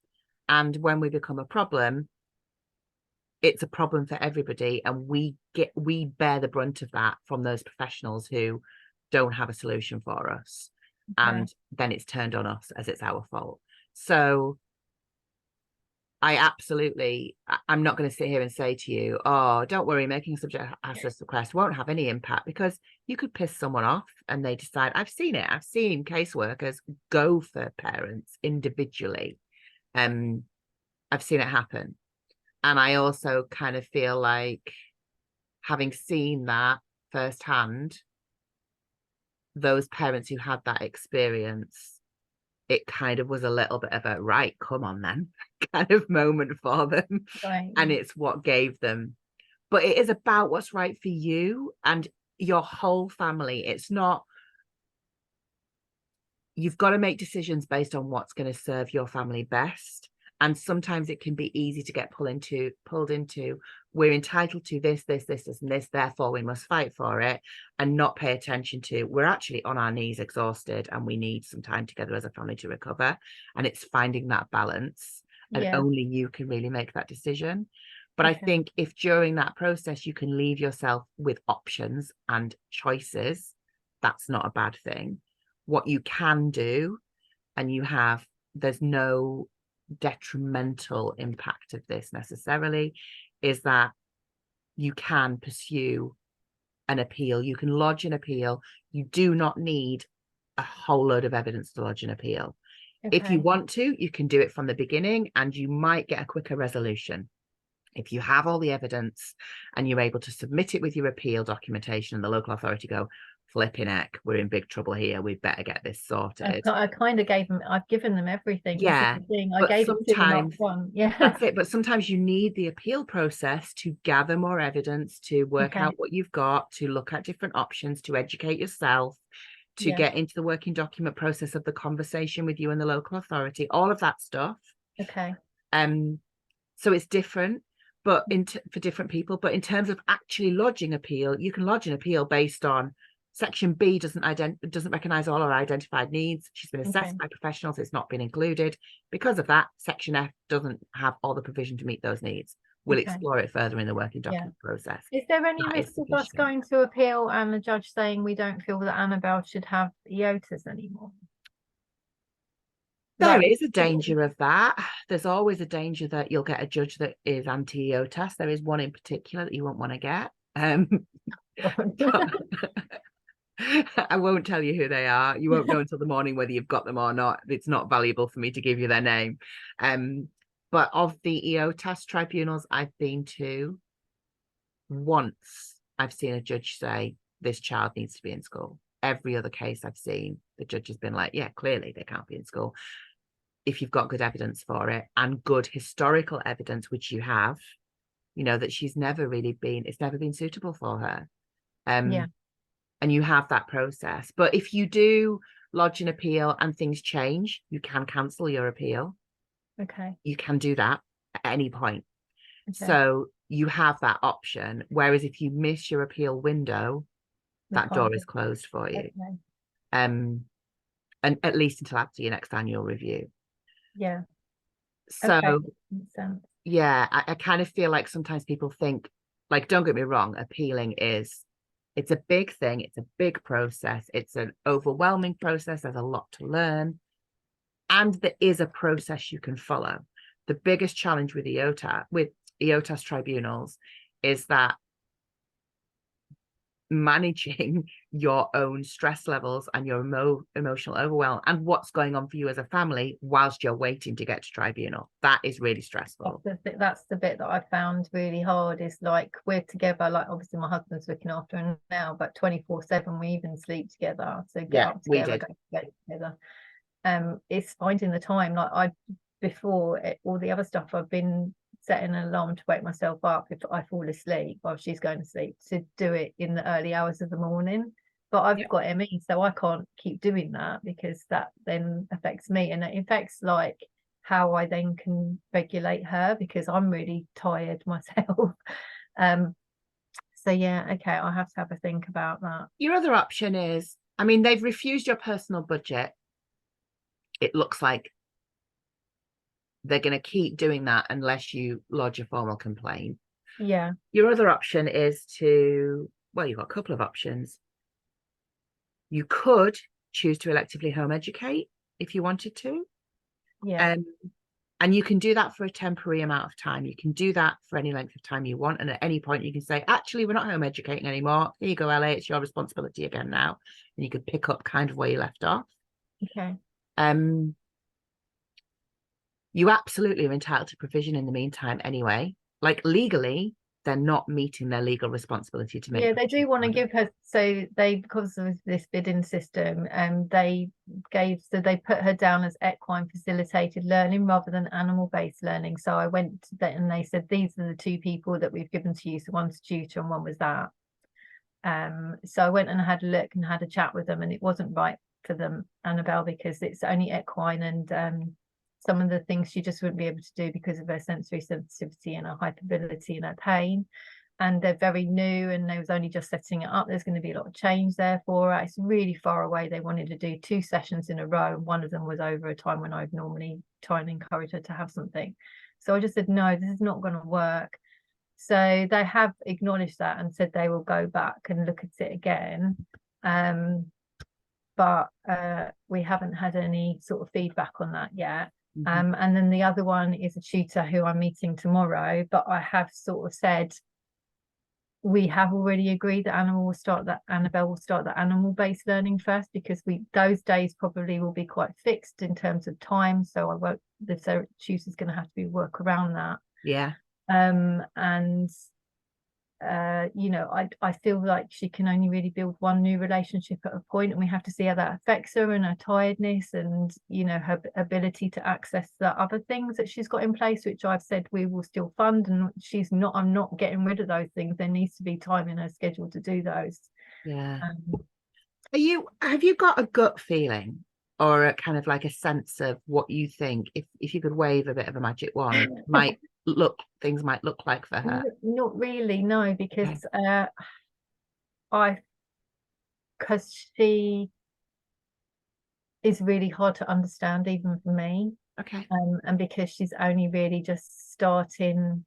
And when we become a problem, it's a problem for everybody. And we bear the brunt of that from those professionals who don't have a solution for us. Okay. And then it's turned on us as it's our fault. So I'm not going to sit here and say to you, oh, don't worry, making a subject access request won't have any impact, because you could piss someone off and they decide. I've seen caseworkers go for parents individually. I've seen it happen. And I also kind of feel like, having seen that firsthand, those parents who had that experience, it kind of was a little bit of a, right, come on then, kind of moment for them. Right. And it's what gave them. But it is about what's right for you and your whole family. It's not, you've got to make decisions based on what's going to serve your family best. And sometimes it can be easy to get pulled into, we're entitled to this, and this, therefore we must fight for it, and not pay attention to, we're actually on our knees exhausted and we need some time together as a family to recover. And it's finding that balance, and only you can really make that decision. But I think if during that process you can leave yourself with options and choices, that's not a bad thing. What you can do, and there's no detrimental impact of this necessarily, is that you can pursue an appeal. You can lodge an appeal. You do not need a whole load of evidence to lodge an appeal. If you want to, you can do it from the beginning, and you might get a quicker resolution. If you have all the evidence and you're able to submit it with your appeal documentation, and the local authority go, flipping heck, we're in big trouble here, we better get this sorted. I kind of I've given them everything. Yeah, I gave it to them up front. Yeah, that's it. But sometimes you need the appeal process to gather more evidence, to work out what you've got, to look at different options, to educate yourself, to get into the working document process of the conversation with you and the local authority, all of that stuff. So it's different, but for different people. But in terms of actually lodging appeal, you can lodge an appeal based on Section B doesn't recognise all our identified needs. She's been assessed by professionals. It's not been included. Because of that, Section F doesn't have all the provision to meet those needs. We'll explore it further in the working document process. Is there any risk of us going to appeal and the judge saying we don't feel that Annabelle should have EOTAs anymore? There is a danger of that. There's always a danger that you'll get a judge that is anti-EOTAS. There is one in particular that you won't want to get. I won't tell you who they are. You won't know until the morning whether you've got them or not. It's not valuable for me to give you their name. But of the EOTAS tribunals I've been to, once I've seen a judge say this child needs to be in school. Every other case I've seen, the judge has been like, yeah, clearly they can't be in school. If you've got good evidence for it, and good historical evidence, which you have, you know, that she's never really been, it's never been suitable for her. Yeah. And you have that process. But if you do lodge an appeal and things change, you can cancel your appeal. Okay. You can do that at any point. Okay. So you have that option. Whereas if you miss your appeal window, We that can't door do. is closed for you. Okay. And at least until after your next annual review. Yeah. So Okay. Makes sense. yeah, I kind of feel like sometimes people think, like, don't get me wrong, appealing is, it's a big thing, it's a big process, it's an overwhelming process, there's a lot to learn, and there is a process you can follow. The biggest challenge with EOTAS tribunals is that managing your own stress levels and your emotional overwhelm and what's going on for you as a family whilst you're waiting to get to tribunal, that is really stressful. That's the bit that I found really hard, is like we're together, like obviously my husband's looking after her now, but 24/7 we even sleep together, so get Yeah, up we together, did. go to bed together. It's finding the time. Like all the other stuff, I've been setting an alarm to wake myself up if I fall asleep while she's going to sleep, to do it in the early hours of the morning. But I've got ME, so I can't keep doing that, because that then affects me, and it affects like how I then can regulate her, because I'm really tired myself. So yeah, okay, I'll have to have a think about that. Your other option is, I mean, they've refused your personal budget. It looks like they're going to keep doing that unless you lodge a formal complaint. Yeah. Your other option is to, well, you've got a couple of options. You could choose to electively home educate if you wanted to. Yeah. And you can do that for a temporary amount of time. You can do that for any length of time you want. And at any point, you can say, actually, we're not home educating anymore. Here you go, LA. It's your responsibility again now. And you could pick up kind of where you left off. Okay. You absolutely are entitled to provision in the meantime anyway. Like legally, they're not meeting their legal responsibility to make. Yeah, they do want to give her, so they, because of this bidding system, they put her down as equine facilitated learning rather than animal-based learning. So I went to that and they said, these are the two people that we've given to you. So one's tutor and one was that. So I went and had a look and had a chat with them, and it wasn't right for them, Annabelle, because it's only equine, and some of the things she just wouldn't be able to do because of her sensory sensitivity and her hypermobility and her pain. And they're very new, and they was only just setting it up. There's going to be a lot of change there for her. It's really far away. They wanted to do 2 sessions in a row, and one of them was over a time when I'd normally try and encourage her to have something. So I just said, no, this is not going to work. So they have acknowledged that and said they will go back and look at it again. But we haven't had any sort of feedback on that yet. And then the other one is a tutor who I'm meeting tomorrow, but I have sort of said, we have already agreed that Annabelle will start the animal-based learning first, because those days probably will be quite fixed in terms of time. So the tutor's going to have to work around that. Yeah. And I feel like she can only really build one new relationship at a point, and we have to see how that affects her and her tiredness, and her ability to access the other things that she's got in place, which I've said we will still fund, and I'm not getting rid of those things. There needs to be time in her schedule to do those. Yeah. Have you got a gut feeling, or a kind of like a sense of what you think, if you could wave a bit of a magic wand, things might look like for her? Not really, no, because she is really hard to understand even for me. Okay. And because she's only really just starting,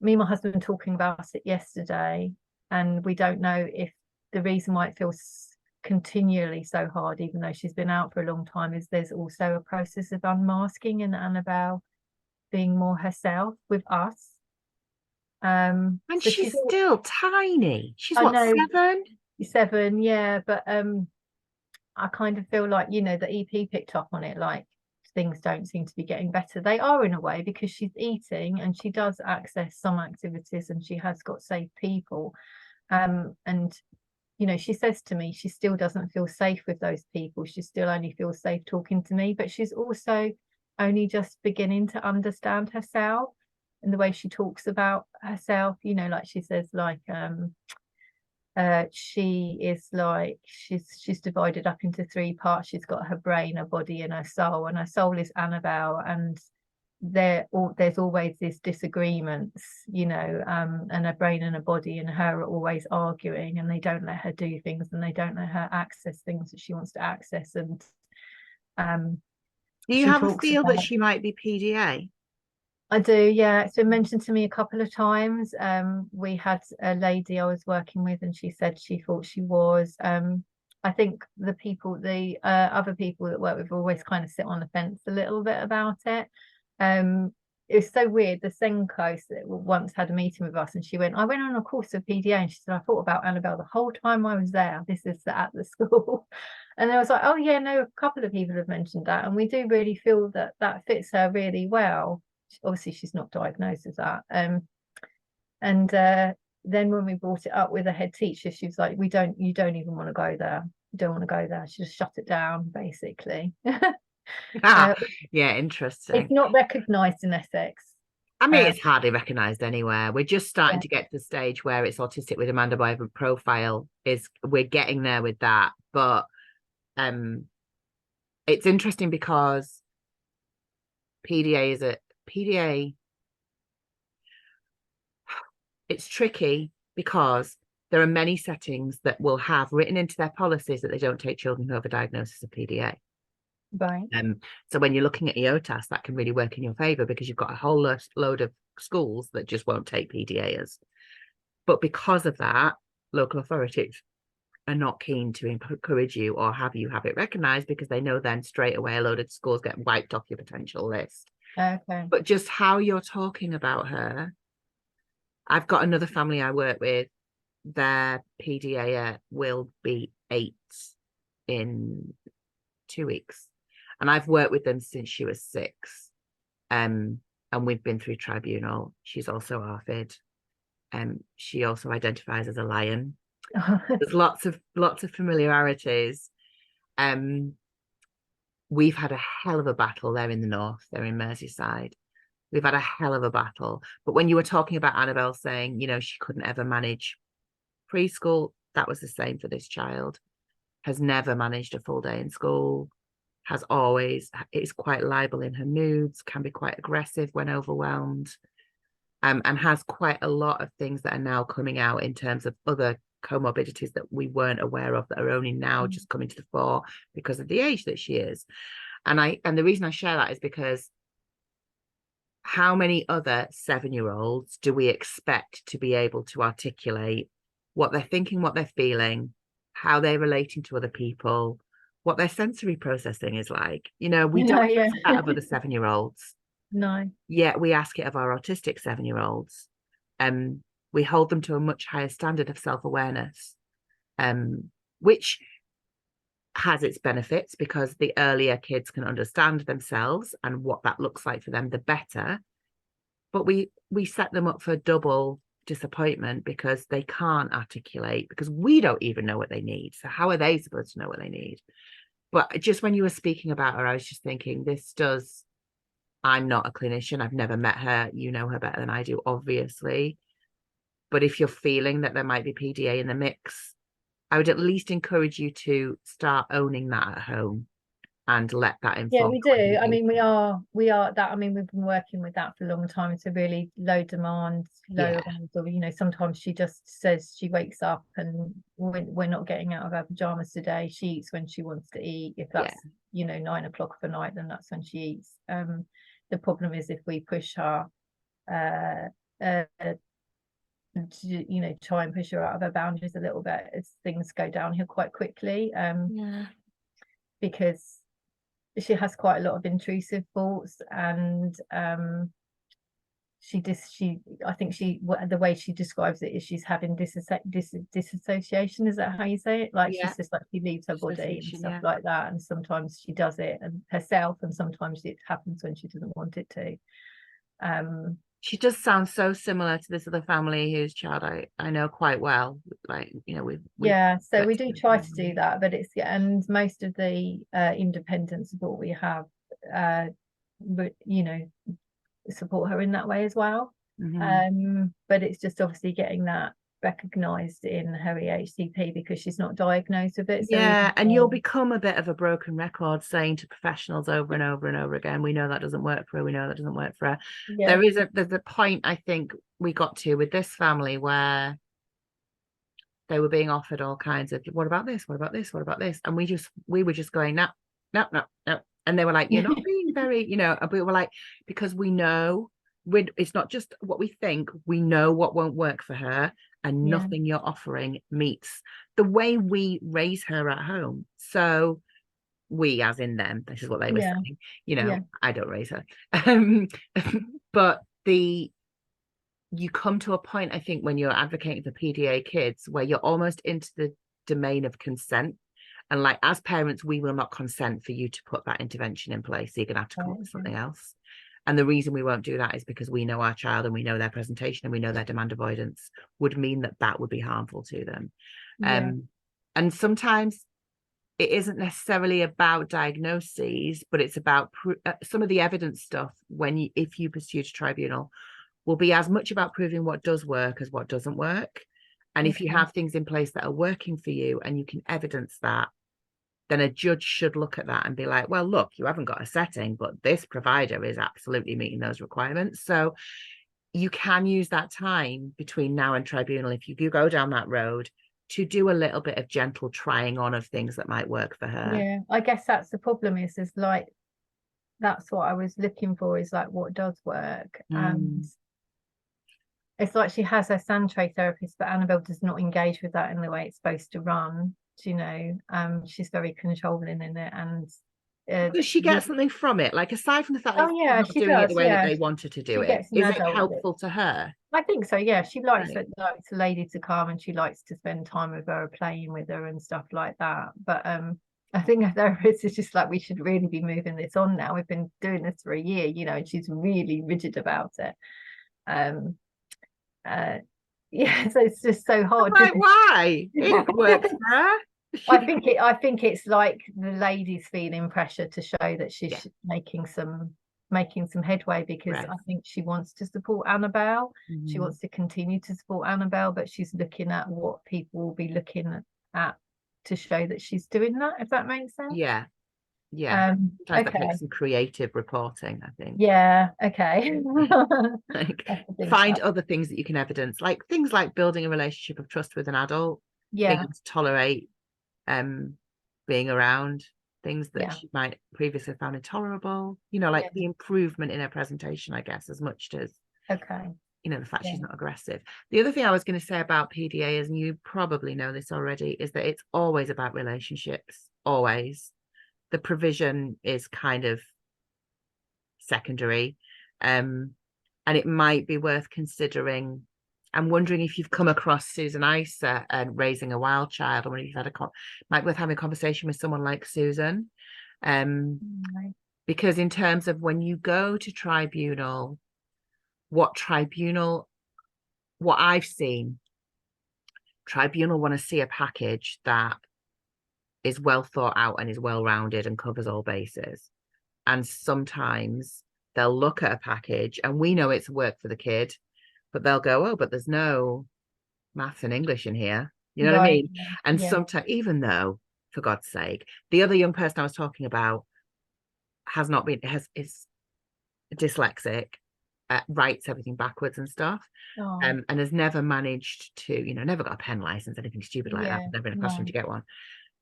me and my husband talking about it yesterday, and we don't know if the reason why it feels continually so hard, even though she's been out for a long time, is there's also a process of unmasking and Annabelle being more herself with us. And So she's still tiny. She's what, 7? 7, yeah, but I kind of feel like, the EP picked up on it, like things don't seem to be getting better. They are in a way, because she's eating and she does access some activities and she has got safe people. And she says to me she still doesn't feel safe with those people. She still only feels safe talking to me, but she's also only just beginning to understand herself. in the way she talks about herself, you know, like she says, like she is like she's divided up into three parts. She's got her brain, her body, and her soul is Annabelle, and there's always these disagreements, you know, and her brain and her body and her are always arguing, and they don't let her do things, and they don't let her access things that she wants to access. And Do you she have a talks feel that about, she might be PDA? I do, yeah. It's been mentioned to me a couple of times. We had a lady I was working with, and she said she thought she was. I think the other people that work with always kind of sit on the fence a little bit about it. It's so weird. The Senko once had a meeting with us, and she went, I went on a course of PDA, and she said, I thought about Annabelle the whole time I was there. This is at the school. And I was like, oh yeah, no, a couple of people have mentioned that, and we do really feel that that fits her really well. Obviously she's not diagnosed as that, and then when we brought it up with a head teacher, she was like, you don't even want to go there, you don't want to go there. She just shut it down basically. Yeah, It's interesting. not recognized in Essex. I mean, it's hardly recognised anywhere. We're just starting Yeah. to get to the stage where it's autistic with Amanda Byron profile. We're getting there with that, but it's interesting because PDA. It's tricky because there are many settings that will have written into their policies that they don't take children who have a diagnosis of PDA. Right. So when you're looking at EOTAS, that can really work in your favour because you've got a whole load of schools that just won't take PDAs. But because of that, local authorities are not keen to encourage you or have you have it recognised because they know then straight away a load of schools get wiped off your potential list. Okay. But just how you're talking about her, I've got another family I work with, their PDA will be 8 in 2 weeks. And I've worked with them since she was 6. And we've been through tribunal. She's also ARFID. She also identifies as a lion. There's lots of familiarities. We've had a hell of a battle there in the north. They're in Merseyside. We've had a hell of a battle. But when you were talking about Annabelle saying, you know, she couldn't ever manage preschool, that was the same for this child. Has never managed a full day in school. Has always is quite liable in her moods. Can be quite aggressive when overwhelmed. And has quite a lot of things that are now coming out in terms of other comorbidities that we weren't aware of that are only now just coming to the fore because of the age that she is. And the reason I share that is because how many other 7-year-olds do we expect to be able to articulate what they're thinking, what they're feeling, how they're relating to other people, what their sensory processing is like? You know, we don't Yeah. ask that of other 7-year-olds. No. Yet we ask it of our autistic 7-year-olds. We hold them to a much higher standard of self-awareness, which has its benefits because the earlier kids can understand themselves and what that looks like for them, the better. But we set them up for double disappointment because they can't articulate, because we don't even know what they need. So how are they supposed to know what they need? But just when you were speaking about her, I was just thinking, I'm not a clinician. I've never met her. You know her better than I do, obviously. But if you're feeling that there might be PDA in the mix, I would at least encourage you to start owning that at home and let that Yeah, inform. we do. I mean, we are that. I mean, we've been working with that for a long time. It's a really low demand, low Yeah. amount of, you know, sometimes she just says she wakes up and we're not getting out of her pajamas today. She eats when she wants to eat. If that's, you know, 9 o'clock of the night, then that's when she eats. The problem is if we push her, you know, try and push her out of her boundaries a little bit, as things go downhill quite quickly. Because she has quite a lot of intrusive thoughts, and I think the way she describes it is she's having disassociation. Is that how you say it? Like she's just like, she leaves her body and stuff like that, and sometimes she does it and herself, and sometimes it happens when she doesn't want it to. She does sound so similar to this other family whose child I know quite well. Like, you know, so we do try to do that, but and most of the independent support we have, you know, support her in that way as well. But it's just obviously getting that recognized in her EHCP because she's not diagnosed with it. So Yeah, and you'll become a bit of a broken record saying to professionals over and over and over again, we know that doesn't work for her, we know that doesn't work for her. yeah, There's a point I think we got to with this family where they were being offered all kinds of, what about this? What about this? What about this? And we were just going, no, no, no, no. And they were like, you're not being very, and we were like, because we know it's not just what we think, we know what won't work for her, and yeah, nothing you're offering meets the way we raise her at home. So we, as in them, this is what they were yeah, saying, yeah, I don't raise her. But you come to a point, I think, when you're advocating for PDA kids where you're almost into the domain of consent. And like, as parents, we will not consent for you to put that intervention in place. So you're going to have to come up with something else. And the reason we won't do that is because we know our child and we know their presentation and we know their demand avoidance would mean that would be harmful to them. yeah, And sometimes it isn't necessarily about diagnoses, but it's about some of the evidence stuff if you pursue to tribunal will be as much about proving what does work as what doesn't work. And if you have things in place that are working for you and you can evidence that, then a judge should look at that and be like, well, look, you haven't got a setting, but this provider is absolutely meeting those requirements. So you can use that time between now and tribunal, if you do go down that road, to do a little bit of gentle trying on of things that might work for her. Yeah, I guess that's the problem is like, that's what I was looking for, is like what does work. And it's like she has her Sandtray therapist, but Annabelle does not engage with that in the way it's supposed to run. She's very controlling in it, and does she get something from it? Like, aside from the fact that yeah, she's not she doing it does. the way that they wanted to do it, is it helpful to her? I think so. Yeah, she likes Right. likes a lady to come, and she likes to spend time with her, playing with her, and stuff like that. But I think her therapist is just like, we should really be moving this on now. We've been doing this for a year, and she's really rigid about it. Yeah, so it's just so hard. Like, why? It works for her. I think it's like the lady's feeling pressure to show that she's making some headway, because I think she wants to support Annabelle. She wants to continue to support Annabelle, but she's looking at what people will be looking at to show that she's doing that, if that makes sense. Yeah. Okay. That takes some creative reporting, I think. Yeah, okay. Like, find other things that you can evidence, like things like building a relationship of trust with an adult, being able to tolerate being around things that she might previously have found intolerable, like the improvement in her presentation, I guess, as much as the fact she's not aggressive. The other thing I was going to say about PDA is, and you probably know this already, is that it's always about relationships. Always. The provision is kind of secondary, and it might be worth considering. I'm wondering if you've come across Susan Isa and raising a wild child, or whether you've had might be worth having a conversation with someone like Susan, because in terms of when you go to tribunal, what I've seen, tribunal want to see a package that is well thought out and is well rounded and covers all bases. And sometimes they'll look at a package, and we know it's work for the kid, but they'll go, oh, but there's no maths and English in here. You know what I mean? And sometimes, even though, for God's sake, the other young person I was talking about is dyslexic, writes everything backwards and stuff, and has never managed to, never got a pen license, anything stupid like that, never in a classroom to get one,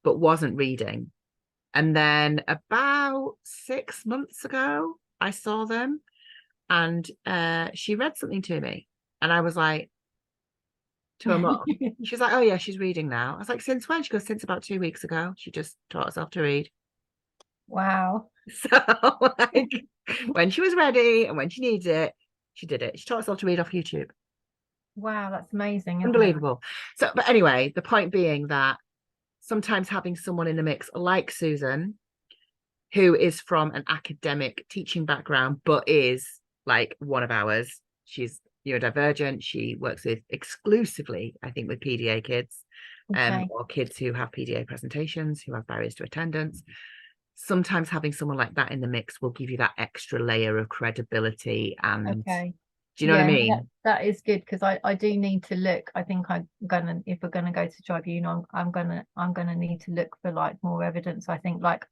but wasn't reading. And then about 6 months ago, I saw them, and she read something to me, and I was like, to her mum, she's like, oh yeah, she's reading now. I was like, since when? She goes, since about 2 weeks ago. She just taught herself to read. Wow. So like, when she was ready and when she needs it, she did it. She taught herself to read off YouTube. Wow, that's amazing. Unbelievable. So, but anyway, the point being that sometimes having someone in the mix like Susan, who is from an academic teaching background, but is like one of ours. She's neurodivergent. She works with exclusively, I think, with PDA kids, or kids who have PDA presentations, who have barriers to attendance. Sometimes having someone like that in the mix will give you that extra layer of credibility and Do you know what I mean? that is good, because I do need to look. I think I'm gonna, if we're gonna go to tribunal, I'm gonna need to look for like more evidence. I think like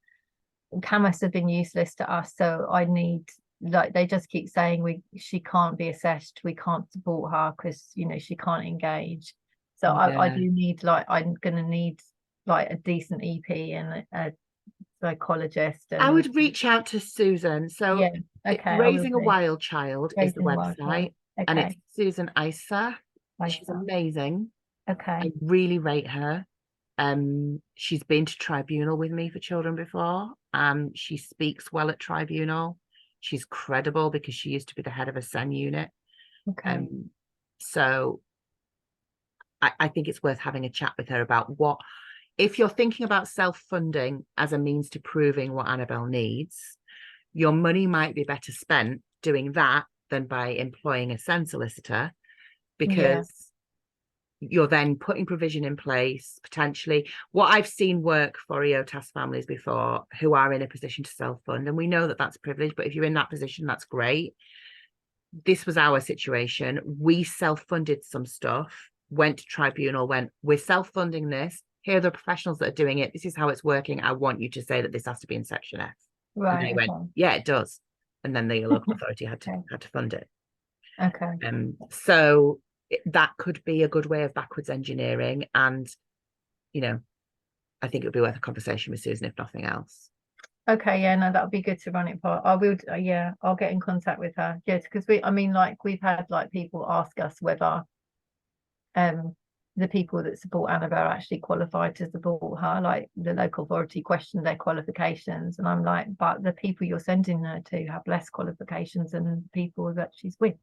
Camus have been useless to us, so I need, like, they just keep saying she can't be assessed, we can't support her because, you know, she can't engage. So I Yeah. do need, like, I'm gonna need like a decent EP and a psychologist. I And would reach out to Susan. So yeah, okay, I will Raising a do. Wild Child is the Raising Wild Child. website, and it's Okay, Susan Isa. She's Lisa. amazing. Okay, I really rate her. She's been to tribunal with me for children before. She speaks well at tribunal. She's credible because she used to be the head of a SEN unit. okay, So I think it's worth having a chat with her about what, if you're thinking about self-funding as a means to proving what Annabelle needs, your money might be better spent doing that than by employing a SEN solicitor, yeah, because you're then putting provision in place potentially. What I've seen work for EOTAS families before who are in a position to self-fund, and we know that that's privileged, but if you're in that position, that's great. This was our situation. We self-funded some stuff, went to tribunal, went, we're self-funding this. Here are the professionals that are doing it. This is how it's working. I want you to say that this has to be in Section F. And they right, went, okay. yeah, it does. And then the local authority had Okay, to fund it. okay, So that could be a good way of backwards engineering. And, you know, I think it would be worth a conversation with Susan, if nothing else. okay, yeah, no, that would be good to run it by. I will, yeah, I'll get in contact with her. Yes, because I mean, like, we've had like people ask us whether the people that support Annabelle are actually qualified to support her. Like, the local authority questioned their qualifications, and I'm like, but the people you're sending her to have less qualifications than people that she's with.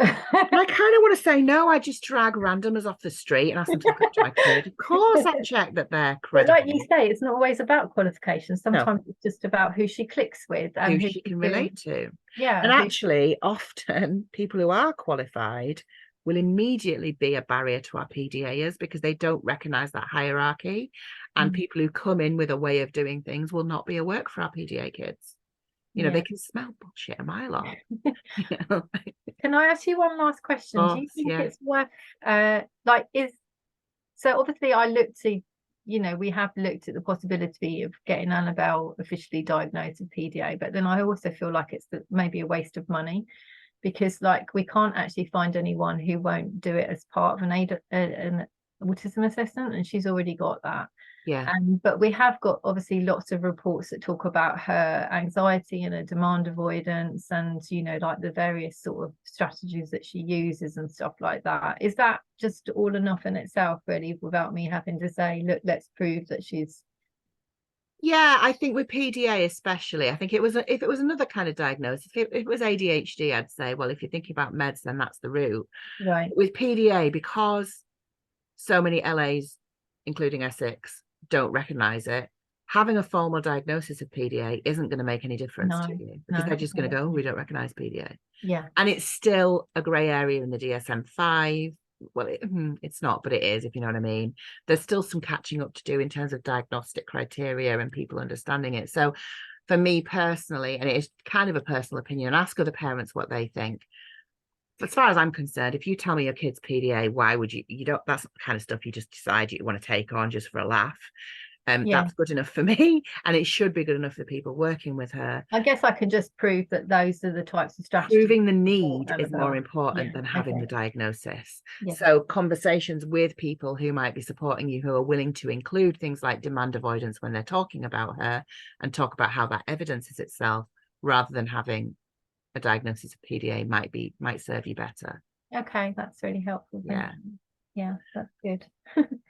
And I kind of want to say no. I just drag randomers off the street and ask them to look up to my kid. Of course, I check that they're But credible. like you say, it's not always about qualifications. Sometimes it's just about who she clicks with and who who she she can feels. relate to. Yeah, And actually, often people who are qualified will immediately be a barrier to our PDAers because they don't recognize that hierarchy. And people who come in with a way of doing things will not be a work for our PDA kids. You know, they can smell bullshit a mile off. Can I ask you one last question? Do you think it's worth like, is, so obviously I looked to, you know, we have looked at the possibility of getting Annabelle officially diagnosed with PDA, but then I also feel like it's maybe a waste of money, because like we can't actually find anyone who won't do it as part of an autism assessment, and she's already got that. Yeah. But we have got obviously lots of reports that talk about her anxiety and her demand avoidance, and, you know, like the various sort of strategies that she uses and stuff like that. Is that just all enough in itself, really, without me having to say, look, let's prove that she's... Yeah, I think with PDA especially, I think if it was another kind of diagnosis, if it was ADHD, I'd say, well, if you're thinking about meds, then that's the route. Right. With PDA, because so many LAs, including Essex, don't recognize it, having a formal diagnosis of PDA isn't going to make any difference to you, because they're just going to go, oh, we don't recognize PDA. Yeah. And it's still a grey area in the DSM-5. Well, it's not, but it is, if you know what I mean. There's still some catching up to do in terms of diagnostic criteria and people understanding it. So for me personally, and it is kind of a personal opinion, ask other parents what they think. As far as I'm concerned, if you tell me your kid's PDA, why would you don't, that's the kind of stuff you just decide you want to take on just for a laugh. That's good enough for me, and it should be good enough for people working with her. I guess I can just prove that those are the types of strategies. Proving the need is more important than having the diagnosis. So conversations with people who might be supporting you, who are willing to include things like demand avoidance when they're talking about her, and talk about how that evidences itself, rather than having a diagnosis of PDA, might serve you better. Okay, that's really helpful. Yeah, that's good.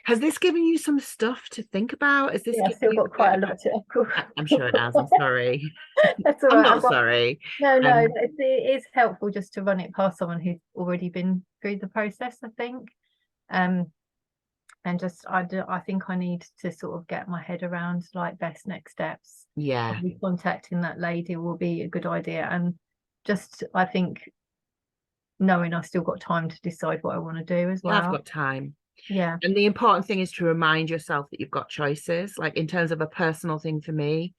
Has this given you some stuff to think about? Is this? Yeah, I've still got quite a lot to... I'm sure it has. I'm sorry. That's all I'm right. not sorry. No, it is helpful just to run it past someone who's already been through the process, I think. And just, I think I need to sort of get my head around like best next steps. Yeah. Contacting that lady will be a good idea. And just, I think, knowing I've still got time to decide what I want to do as well. I've got time. Yeah. And the important thing is to remind yourself that you've got choices. Like, in terms of a personal thing for me,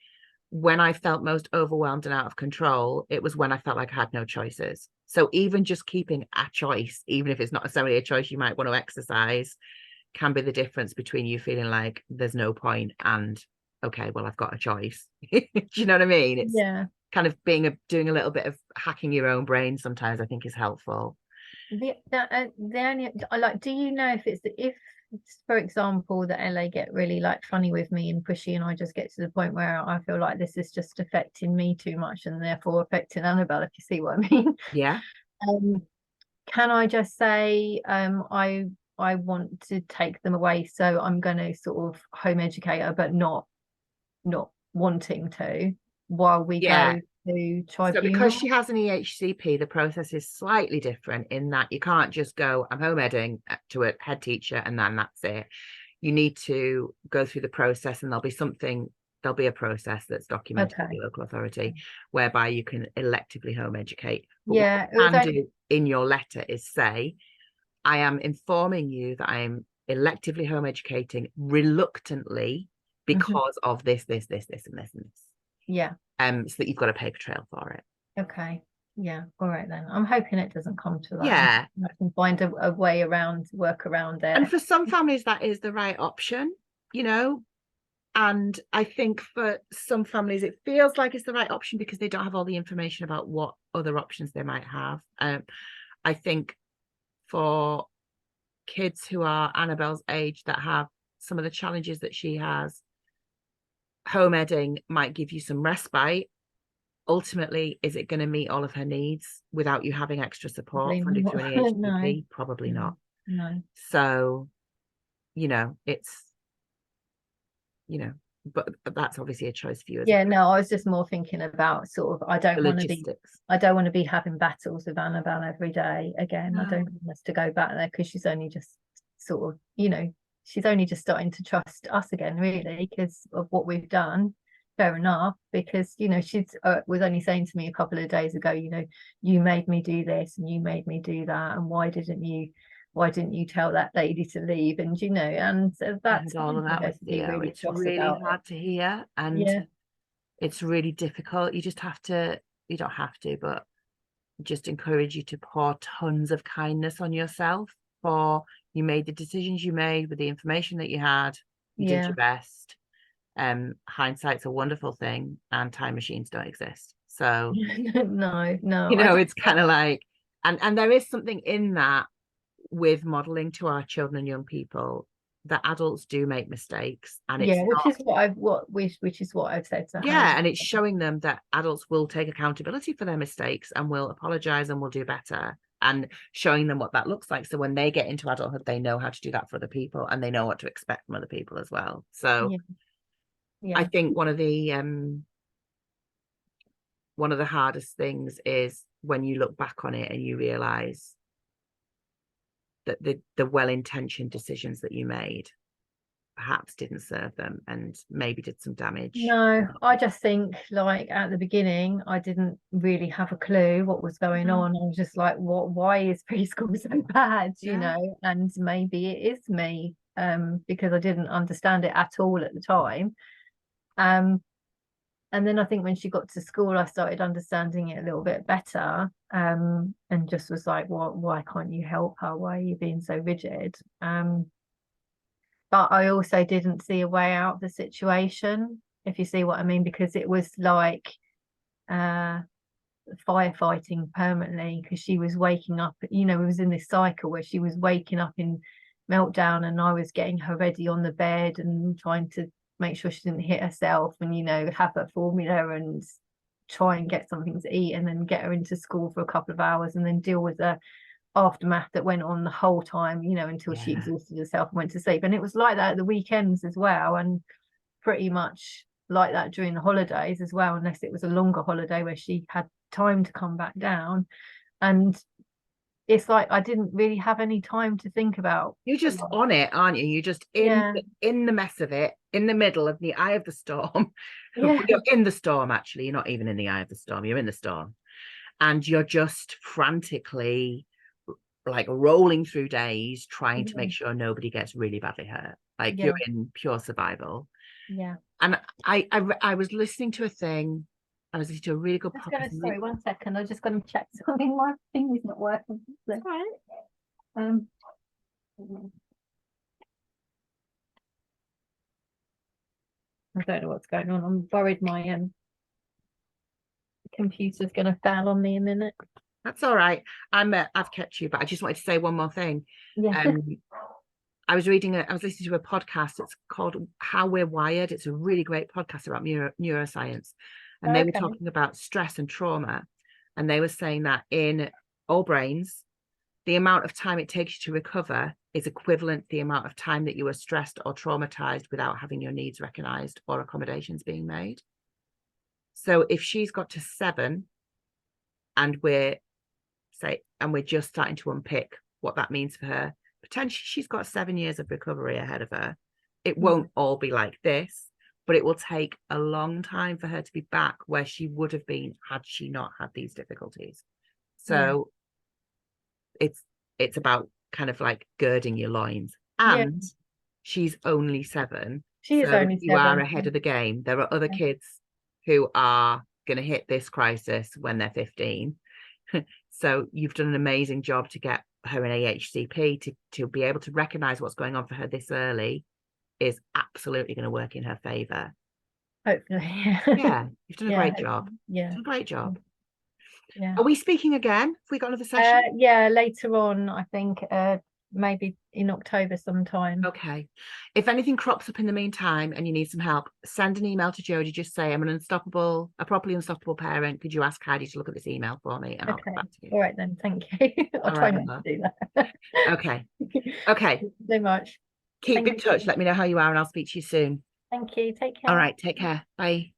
when I felt most overwhelmed and out of control, it was when I felt like I had no choices. So even just keeping a choice, even if it's not necessarily a choice you might want to exercise, can be the difference between you feeling like there's no point and okay, well, I've got a choice. Do you know what I mean? It's Yeah. kind of doing a little bit of hacking your own brain sometimes, I think, is helpful. The only I like, do you know if if for example the LA get really like funny with me and pushy, and I just get to the point where I feel like this is just affecting me too much and therefore affecting Annabelle, if you see what I mean. Yeah. um can I just say I want to take them away, so I'm going to sort of home educate her, but not wanting to, while we Yeah. go to So because she tribunal. has an EHCP, the process is slightly different in that you can't just go, I'm home editing to a head teacher and then that's it. You need to go through the process, and there'll be a process that's documented with Okay. the local authority whereby you can electively home educate. But what Yeah, it you was can only do in your letter is say, I am informing you that I am electively home educating reluctantly Mhm. because of this, and this, and this. Yeah. So that you've got a paper trail for it. Okay. Yeah. All right then. I'm hoping it doesn't come to that. I'm Yeah. hoping I can find a way around, work around And it. for some families, that is the right option, you know. And I think for some families, it feels like it's the right option because they don't have all the information about what other options they might have. I think for kids who are Annabelle's age that have some of the challenges that she has, home edding might give you some respite. Ultimately, is it going to meet all of her needs without you having extra support Probably funded not. through an No. EHCP? Probably not. No. No. So, it's, you know, but that's obviously a choice for you as a Yeah, no, I was just more thinking about sort of, the logistics. I don't want to be having battles with Annabelle every day again. I don't No. want us to go back there because she's only just sort of, she's only just starting to trust us again, really, because of what we've done. Fair enough, because she's was only saying to me a couple of days ago, you made me do this and you made me do that, and why didn't you tell that lady to leave? And and I that's had all fine of for that her with to be Theo. really It's cross really about it. hard to hear and Yeah. it's really difficult. You don't have to, but just encourage you to pour tons of kindness on yourself for you made the decisions you made with the information that you had. You did Yeah. your best. Hindsight's a wonderful thing and time machines don't exist. So, No, no, I don't. it's kind of like, and there is something in that with modeling to our children and young people that adults do make mistakes and it's Yeah, which not. is what I've said to her as Yeah, and it's well. showing them that adults will take accountability for their mistakes and will apologize and will do better, and showing them what that looks like so when they get into adulthood they know how to do that for other people and they know what to expect from other people as well. So Yeah, I yeah, think one of the hardest things is when you look back on it and you realize that the well-intentioned decisions that you made perhaps didn't serve them and maybe did some damage. no, I just think like at the beginning I didn't really have a clue what was going No. on. I was just like, why is preschool so bad, Yeah. and maybe it is me, because I didn't understand it at all at the time. um and then I think when she got to school I started understanding it a little bit better, and just was like, why can't you help her, why are you being so rigid? But I also didn't see a way out of the situation, if you see what I mean, because it was like uh firefighting permanently, because she was waking up, it was in this cycle where she was waking up in meltdown and I was getting her ready on the bed and trying to make sure she didn't hit herself, and have her formula and try and get something to eat and then get her into school for a couple of hours and then deal with the aftermath that went on the whole time, until she Yeah. exhausted herself and went to sleep. And it was like that at the weekends as well, and pretty much like that during the holidays as well, unless it was a longer holiday where she had time to come back down. And it's like I didn't really have any time to think about. You're just on it, aren't you? You're just Yeah, in the mess of it, in the middle of the eye of the storm. yeah, You're in the storm, actually. You're not even in the eye of the storm. You're in the storm. And you're just frantically like rolling through days trying to yeah, make sure nobody gets really badly hurt. like you're in pure survival. Yeah. And I was listening to a thing. I was listening to a really good podcast. Sorry, 1 second. I just got to check something. My thing is not working. Right. I don't know what's going on. I'm worried my computer's going to fail on me in a minute. That's all right. I've kept you, but I just wanted to say one more thing. Yeah. I was listening to a podcast. It's called How We're Wired. It's a really great podcast about neuroscience. And they were talking about stress and trauma. And they were saying that in all brains, the amount of time it takes you to recover is equivalent to the amount of time that you were stressed or traumatized without having your needs recognized or accommodations being made. So if she's got to 7 and we're just starting to unpick what that means for her, potentially she's got 7 years of recovery ahead of her. It won't all be like this, but it will take a long time for her to be back where she would have been had she not had these difficulties. So it's about kind of like girding your loins. And she's only 7. She is only 7. You are ahead of the game. There are other kids who are going to hit this crisis when they're 15. So you've done an amazing job to get her an AHCP to be able to recognize what's going on for her this early is absolutely going to work in her favor. Hopefully. Yeah, you've done a great job. Yeah. Done a great job. Yeah. Are we speaking again? Have we got another session? Yeah, later on, I think maybe in October sometime. Okay. If anything crops up in the meantime and you need some help, send an email to Jodie. Just say, I'm a properly unstoppable parent. Could you ask Heidi to look at this email for me? And I'll come back to you. All right then. Thank you. I'll try not to do that. Okay. Okay. Thank you so much. Keep in touch. Let me know how you are and I'll speak to you soon. Thank you. Take care. All right. Take care. Bye.